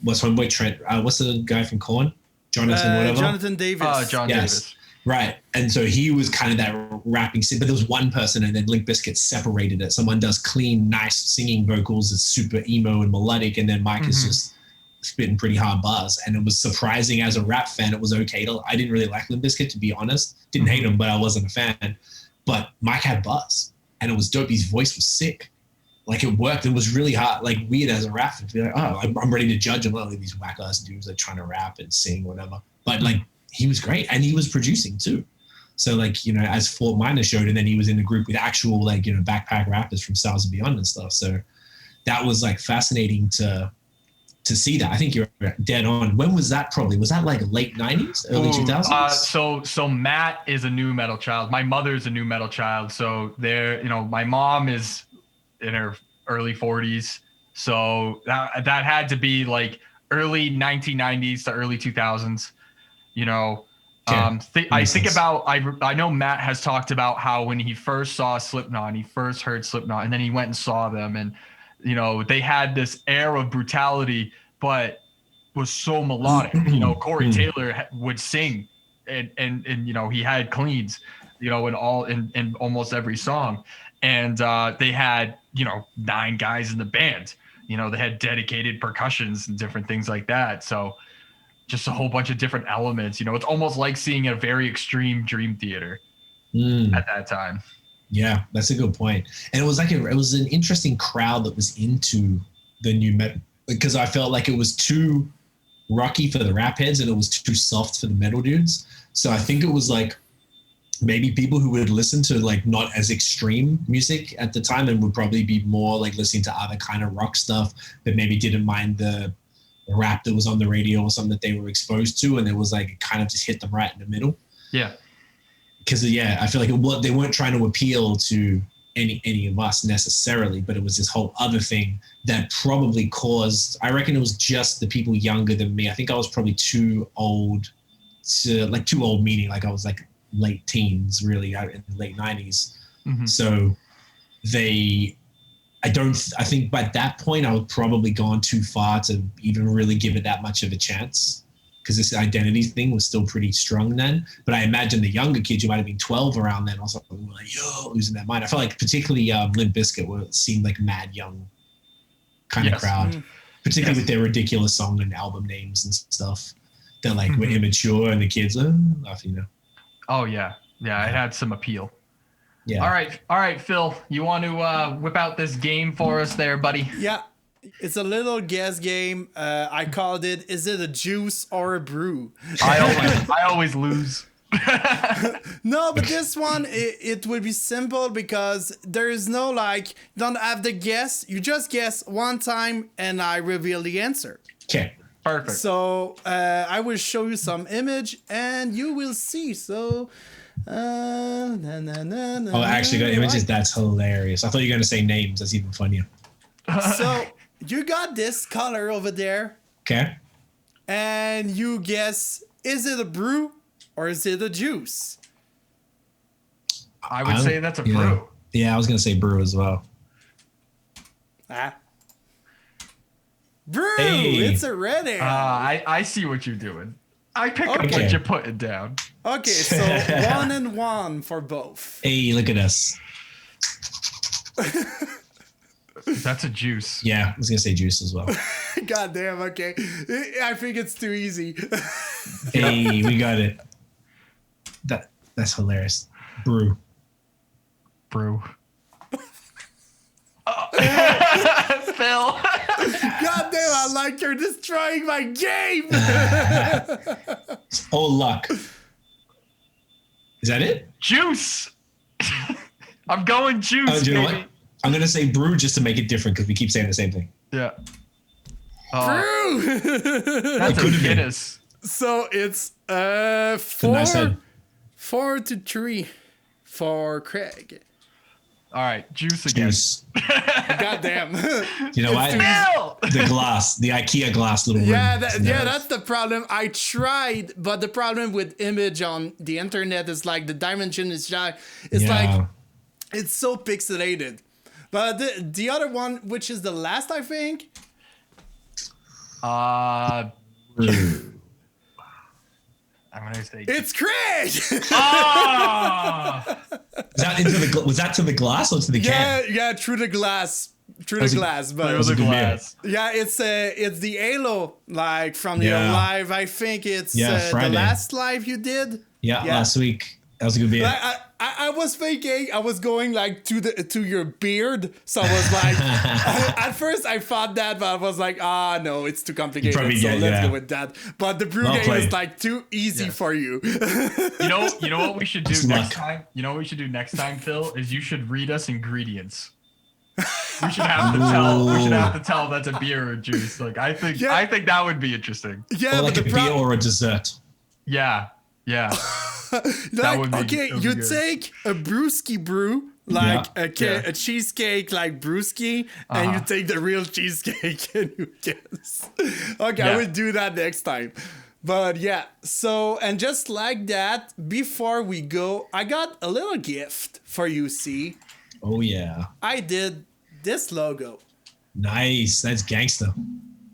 what's the guy from Korn? Jonathan Davis. Davis. Right. And so he was kind of that rapping, but there was one person, and then Limp Bizkit separated it. Someone does clean, nice singing vocals. It's super emo and melodic. And then Mike is just spitting pretty hard bars, and it was surprising as a rap fan. It was okay I didn't really like Limp Bizkit, to be honest. Didn't hate him, but I wasn't a fan. But Mike had bars, and it was dope. His voice was sick. Like, it worked. It was really hard, like weird as a rap fan to be like, oh, I'm ready to judge him. Like these whack ass dudes like trying to rap and sing, whatever. But like, he was great, and he was producing too. So like, you know, as Fort Minor showed, and then he was in the group with actual like, you know, backpack rappers from Stars and Beyond and stuff. So that was like fascinating to see that. I think you're dead on. When was that? Probably was that like late 90s, early 2000s? So Matt is a new metal child. My mother's a new metal child. So there, you know, my mom is in her early 40s. So that had to be like early 1990s to early 2000s. You know, I know Matt has talked about how when he first saw Slipknot, he first heard Slipknot, and then he went and saw them, and you know, they had this air of brutality, but was so melodic. You know, Corey Taylor would sing, and you know, he had cleans, you know, in almost every song, and they had, you know, 9 guys in the band. You know, they had dedicated percussions and different things like that. So just a whole bunch of different elements. You know, it's almost like seeing a very extreme Dream Theater at that time. Yeah, that's a good point. And it was like it was an interesting crowd that was into the new metal, because I felt like it was too rocky for the rap heads and it was too soft for the metal dudes. So I think it was like maybe people who would listen to like not as extreme music at the time and would probably be more like listening to other kind of rock stuff, but maybe didn't mind the rap that was on the radio or something that they were exposed to, and it was like it kind of just hit them right in the middle. Yeah. Because I feel like they weren't trying to appeal to any of us necessarily, but it was this whole other thing that probably caused. I reckon it was just the people younger than me. I think I was probably too old, meaning like I was like late teens, really, in the late 90s. Mm-hmm. So I think by that point I was probably gone too far to even really give it that much of a chance, because this identity thing was still pretty strong then. But I imagine the younger kids who might have been 12 around then or something were like, yo, losing their mind. I felt like particularly Limp Bizkit seemed like mad young kind of crowd, particularly with their ridiculous song and album names and stuff that like were immature, and the kids, you know. Oh yeah. Yeah, it had some appeal. Yeah. All right, Phil, you want to whip out this game for us there, buddy? Yeah. It's a little guess game. I called it, is it a juice or a brew? I always lose. No, but this one, it will be simple because there is no like, don't have the guess. You just guess one time and I reveal the answer. Okay. Perfect. So I will show you some image and you will see. So... I actually got images. That's hilarious. I thought you were going to say names. That's even funnier. So you got this color over there. Okay. And you guess, is it a brew or is it a juice? I would say that's a brew. Yeah, I was going to say brew as well. Brew! Hey. It's a red ale. I see what you're doing. I pick up what you're putting down. Okay, so 1-1 for both. Hey, look at us. That's a juice. Yeah, I was going to say juice as well. God damn, okay. I think it's too easy. Hey, we got it. That's hilarious. Brew. Phil. God damn, I like you're destroying my game. It's all luck. Is that it? Juice. I'm going juice, you know what? I'm going to say brew just to make it different because we keep saying the same thing. Yeah. Brew. That's a Guinness. So it's 4-3 for Craig. All right, juice again. Juice. Goddamn. You know what? The glass, the IKEA glass little rim. That's the problem. I tried, but the problem with image on the internet is like the dimension is like it's so pixelated. But the other one, which is the last, I think. I'm gonna say it's Craig. Was that to the glass or to the can? Yeah, through the glass. through the glass, but Through the glass. yeah, it's the Halo like from your Yeah. live. I think it's the Friday. last live you did. Yeah, last week. That was a good beer. Like, I was thinking I was going like to your beard, so I was like, at first I thought that, but I was like, no, it's too complicated, so let's go with that. But the brew game is like too easy for you. You know what we should do It's next luck. time? You know what we should do next time, Phil? Is you should read us ingredients. We should have to tell. We should have to tell that's a beer or juice. Like I think that would be interesting. Yeah, Or like but a beer or a dessert. Yeah. like, would be- okay, that would be you good. take a brewski brew, like Yeah. a cheesecake like brewski, and you take the real cheesecake and you guess. Okay, I Yeah. will do that next time. But yeah, so, and just like that, before we go, I got a little gift for you, C. Oh yeah. I did this logo. Nice. That's gangster.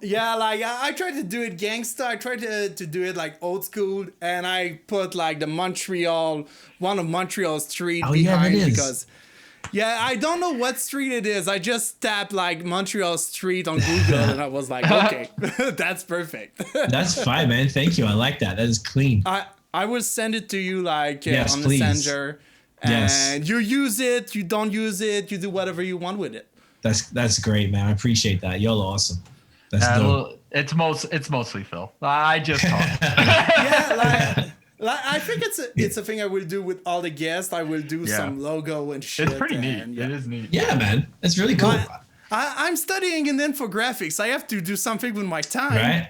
Yeah, like I tried to do it gangsta. I tried to do it like old school, and I put like the one of Montreal's street behind that is. because, I don't know what street it is. I just tapped like Montreal street on Google, and I was like, okay, that's perfect. That's fine, man. Thank you. I like that. That is clean. I will send it to you like Yes, on please. Messenger, and Yes. you use it, you don't use it, you do whatever you want with it. That's great, man. I appreciate that. Y'all are awesome. That's dope. It's mostly Phil. I just talk. Yeah, like I think it's a thing I will do with all the guests. I will do some logo and shit. It's pretty neat. and, It is neat. Yeah, man. That's really cool. I'm studying in infographics. I have to do something with my time. Right?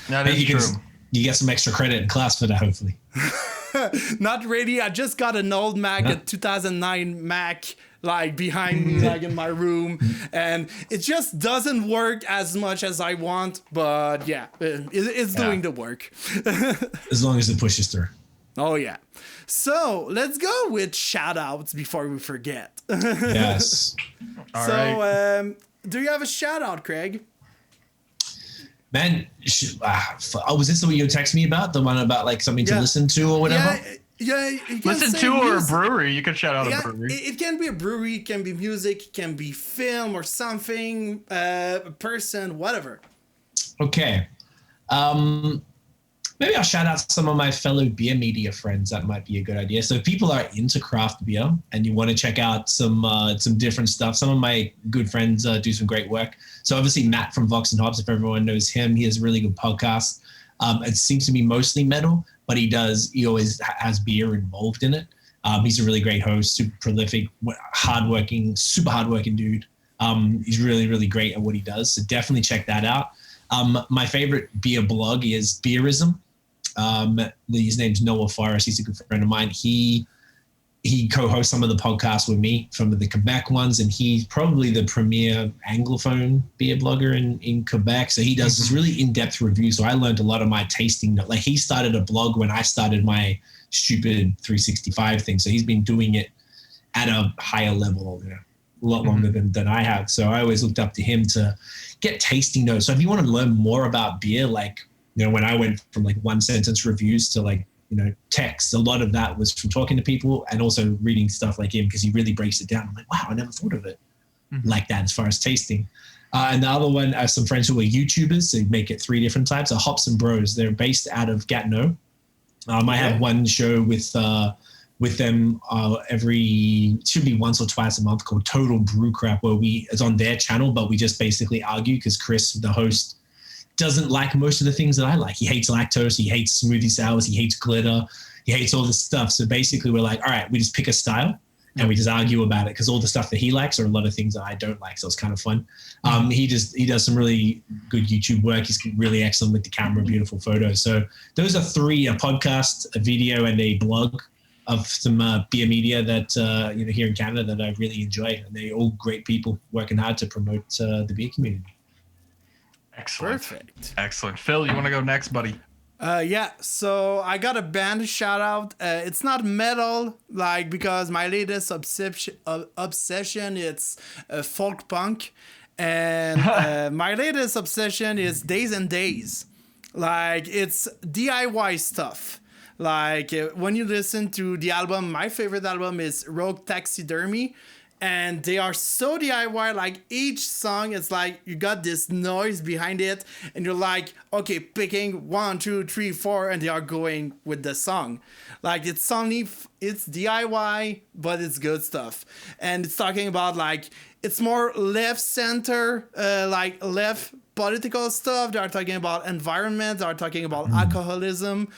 That is true. You get some extra credit in class for that, hopefully. Not really. I just got an old Mac, a 2009 Mac, like behind me, like in my room, and it just doesn't work as much as I want. But yeah, it's doing the work. As long as it pushes through. Oh yeah. So let's go with shout outs before we forget. Yes. All right. Do you have a shout out, Craig? Man, was this the one you texted me about? The one about like something to listen to or whatever? Yeah. You can Listen say to or a music. brewery. You could shout out Yeah, a brewery. it can be a brewery, it can be music, it can be film or something, a person, whatever. Okay. Maybe I'll shout out some of my fellow beer media friends. That might be a good idea. So if people are into craft beer and you want to check out some different stuff, some of my good friends do some great work. So obviously Matt from Vox and Hops, if everyone knows him, he has a really good podcast. It seems to be mostly metal, but he always has beer involved in it. He's a really great host, super prolific, super hardworking dude. He's really, really great at what he does. So definitely check that out. My favorite beer blog is Beerism. His name's Noah Forrest. He's a good friend of mine. He co-hosts some of the podcasts with me, some of the Quebec ones, and he's probably the premier Anglophone beer blogger in Quebec. So he does this really in-depth review. So I learned a lot of my tasting. Like he started a blog when I started my stupid 365 thing. So he's been doing it at a higher level, a lot longer than I have. So I always looked up to him to get tasting notes. So if you want to learn more about beer, like, when I went from like one sentence reviews to like, text, a lot of that was from talking to people and also reading stuff like him because he really breaks it down. I'm like, wow, I never thought of it like that as far as tasting. And the other one, I have some friends who are YouTubers. They make it 3 different types. Hops and Bros. They're based out of Gatineau. I have one show with them should be once or twice a month called Total Brew Crap, where it's on their channel, but we just basically argue because Chris, the host, doesn't like most of the things that I like. He hates lactose, he hates smoothie sours, he hates glitter, he hates all this stuff. So basically we're like, all right, we just pick a style and we just argue about it because all the stuff that he likes are a lot of things that I don't like. So it's kind of fun. He does some really good YouTube work. He's really excellent with the camera, beautiful photos. So those are 3, a podcast, a video, and a blog of some beer media that, here in Canada that I really enjoy. And they're all great people working hard to promote the beer community. Excellent. Perfect. Excellent. Phil, you want to go next, buddy? So I got a band shout out. It's not metal, because my latest obsession it's folk punk, and my latest obsession is Days and Days. It's DIY stuff. When you listen to the album, my favorite album is Rogue Taxidermy. and they are so DIY. Like each song is like you got this noise behind it, and you're like, okay, picking 1, 2, 3, 4, and they are going with the song. Like it's DIY, but it's good stuff, and it's talking about like it's more left center, like left political stuff. They are talking about environment. They are talking about alcoholism.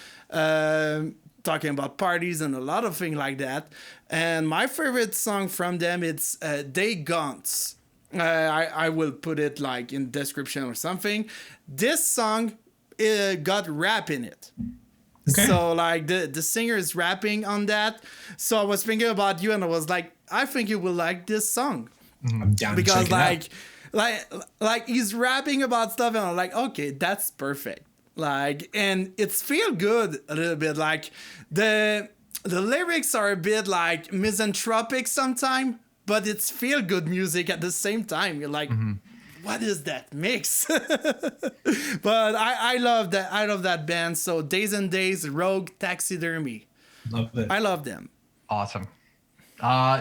Talking about parties and a lot of things like that. And my favorite song from them, it's They Guns. I will put it like in description or something. This song got rap in it. Okay. So like the singer is rapping on that. So I was thinking about you and I was like, I think you will like this song. I'm down because to check it out. like he's rapping about stuff and I'm like, okay, that's perfect. Like, and it's feel good a little bit. Like the lyrics are a bit like misanthropic sometimes, but it's feel good music at the same time. You're like, what is that mix? But I love that. I love that band. So Days and Days, Rogue Taxidermy. Love it. I love them. Awesome.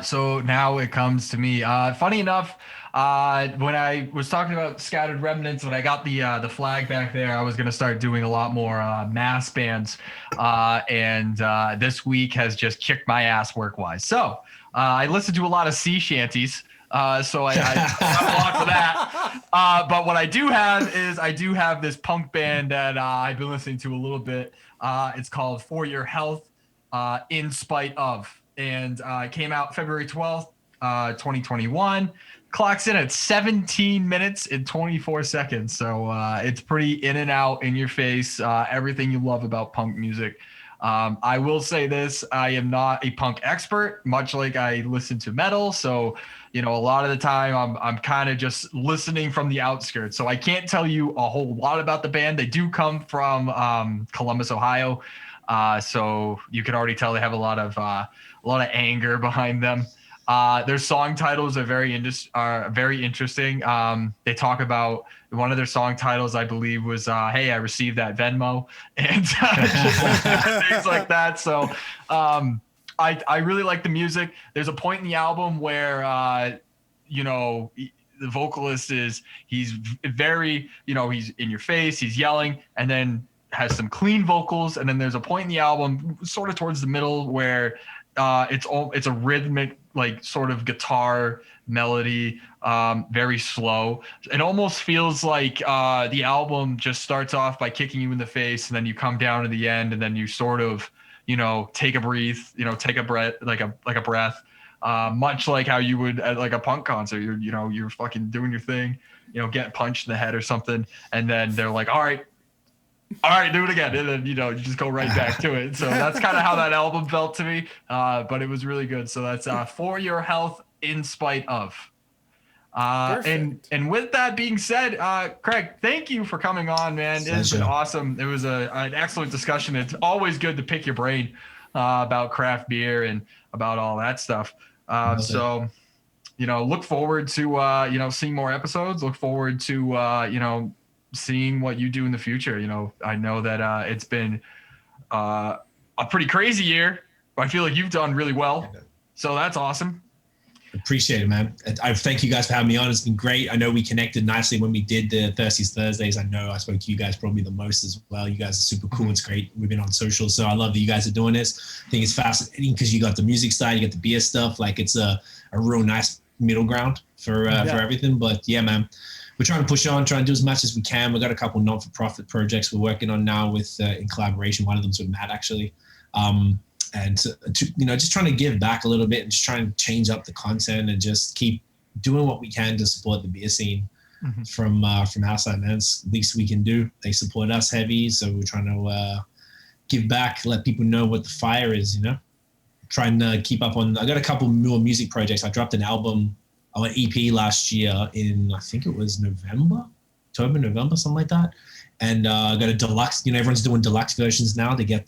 So now it comes to me. Funny enough, when I was talking about Scattered Remnants, when I got the flag back there, I was going to start doing a lot more mass bands. And this week has just kicked my ass work-wise. So I listened to a lot of sea shanties. So I have a lot for that. But what I do have is I do have this punk band that I've been listening to a little bit. It's called For Your Health, In Spite Of. And it came out February 12th, 2021. Clocks in at 17 minutes and 24 seconds. So it's pretty in and out, in your face, everything you love about punk music. I will say this, I am not a punk expert, much like I listen to metal. So, a lot of the time I'm kind of just listening from the outskirts. So I can't tell you a whole lot about the band. They do come from Columbus, Ohio. So you can already tell they have a lot of anger behind them. Their song titles are very interesting. They talk about one of their song titles, I believe, was "Hey, I received that Venmo," and things like that. So I really like the music. There's a point in the album where the vocalist he's very he's in your face, he's yelling, and then has some clean vocals, and then there's a point in the album, sort of towards the middle, where it's a rhythmic, like sort of guitar melody, very slow. It almost feels like the album just starts off by kicking you in the face, and then you come down to the end, and then you sort of take a breath, take a breath, like a breath, much like how you would at like a punk concert. You're fucking doing your thing, getting punched in the head or something, and then they're like, all right, do it again. And then, you just go right back to it. So that's kind of how that album felt to me. But it was really good. So that's For Your Health, In Spite Of. And with that being said, Craig, thank you for coming on, man. It's been awesome. It was an excellent discussion. It's always good to pick your brain about craft beer and about all that stuff. So, look forward to, seeing more episodes. Look forward to, seeing what you do in the future. I know that it's been a pretty crazy year, but I feel like you've done really well. So that's awesome. Appreciate it, man. I thank you guys for having me on. It's been great. I know we connected nicely when we did the Thirsties Thursdays. I know I spoke to you guys probably the most as well. You guys are super cool. It's great. We've been on social, so I love that you guys are doing this. I think it's fascinating because you got the music side, you got the beer stuff. Like it's a real nice middle ground for everything. But yeah, man. We're trying to push on, trying to do as much as we can. We've got a couple non-for-profit projects we're working on now with in collaboration. One of them's with Matt, actually. And just trying to give back a little bit and just trying to change up the content and just keep doing what we can to support the beer scene from outside, man. It's the least we can do. They support us heavy, so we're trying to give back, let people know what the fire is, Trying to keep up on. I got a couple more music projects. I dropped an album, an EP last year in, I think it was October, November, something like that. And I got a deluxe, everyone's doing deluxe versions now to get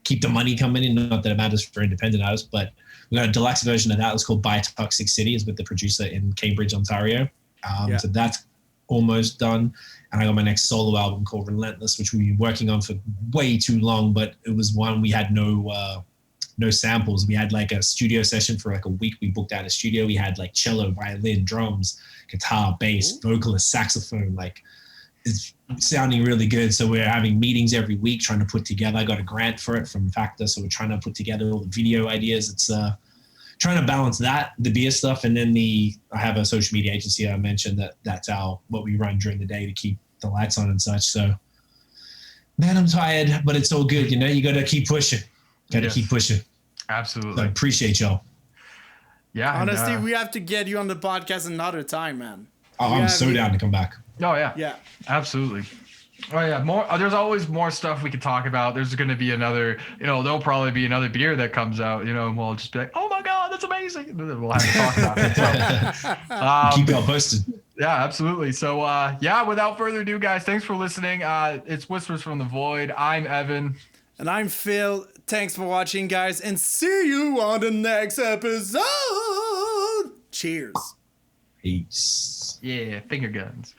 keep the money coming in. Not that it matters for independent artists, but we got a deluxe version of that. It's called By Toxic City. It's with the producer in Cambridge, Ontario. So that's almost done. And I got my next solo album called Relentless, which we've been working on for way too long, but it was one we had no no samples. We had like a studio session for like a week. We booked out a studio. We had like cello, violin, drums, guitar, bass, vocalist, saxophone. Like it's sounding really good. So we're having meetings every week trying to put together. I got a grant for it from Factor, so we're trying to put together all the video ideas. It's trying to balance that, the beer stuff, and then I have a social media agency. I mentioned that's what we run during the day to keep the lights on and such. So, man, I'm tired, but it's all good. You got to keep pushing. Keep pushing. Absolutely. I appreciate y'all. Yeah. Honestly, we have to get you on the podcast another time, man. Oh, I'm so down to come back. Oh yeah. Yeah. Absolutely. Oh yeah, more. There's always more stuff we could talk about. There's going to be another, there'll probably be another beer that comes out, and we'll just be like, oh my God, that's amazing. And then we'll have to talk about it. So, keep y'all posted. Yeah, absolutely. So without further ado, guys, thanks for listening. It's Whispers from the Void. I'm Evan. And I'm Phil. Thanks for watching, guys, and see you on the next episode. Cheers. Peace. Yeah, finger guns.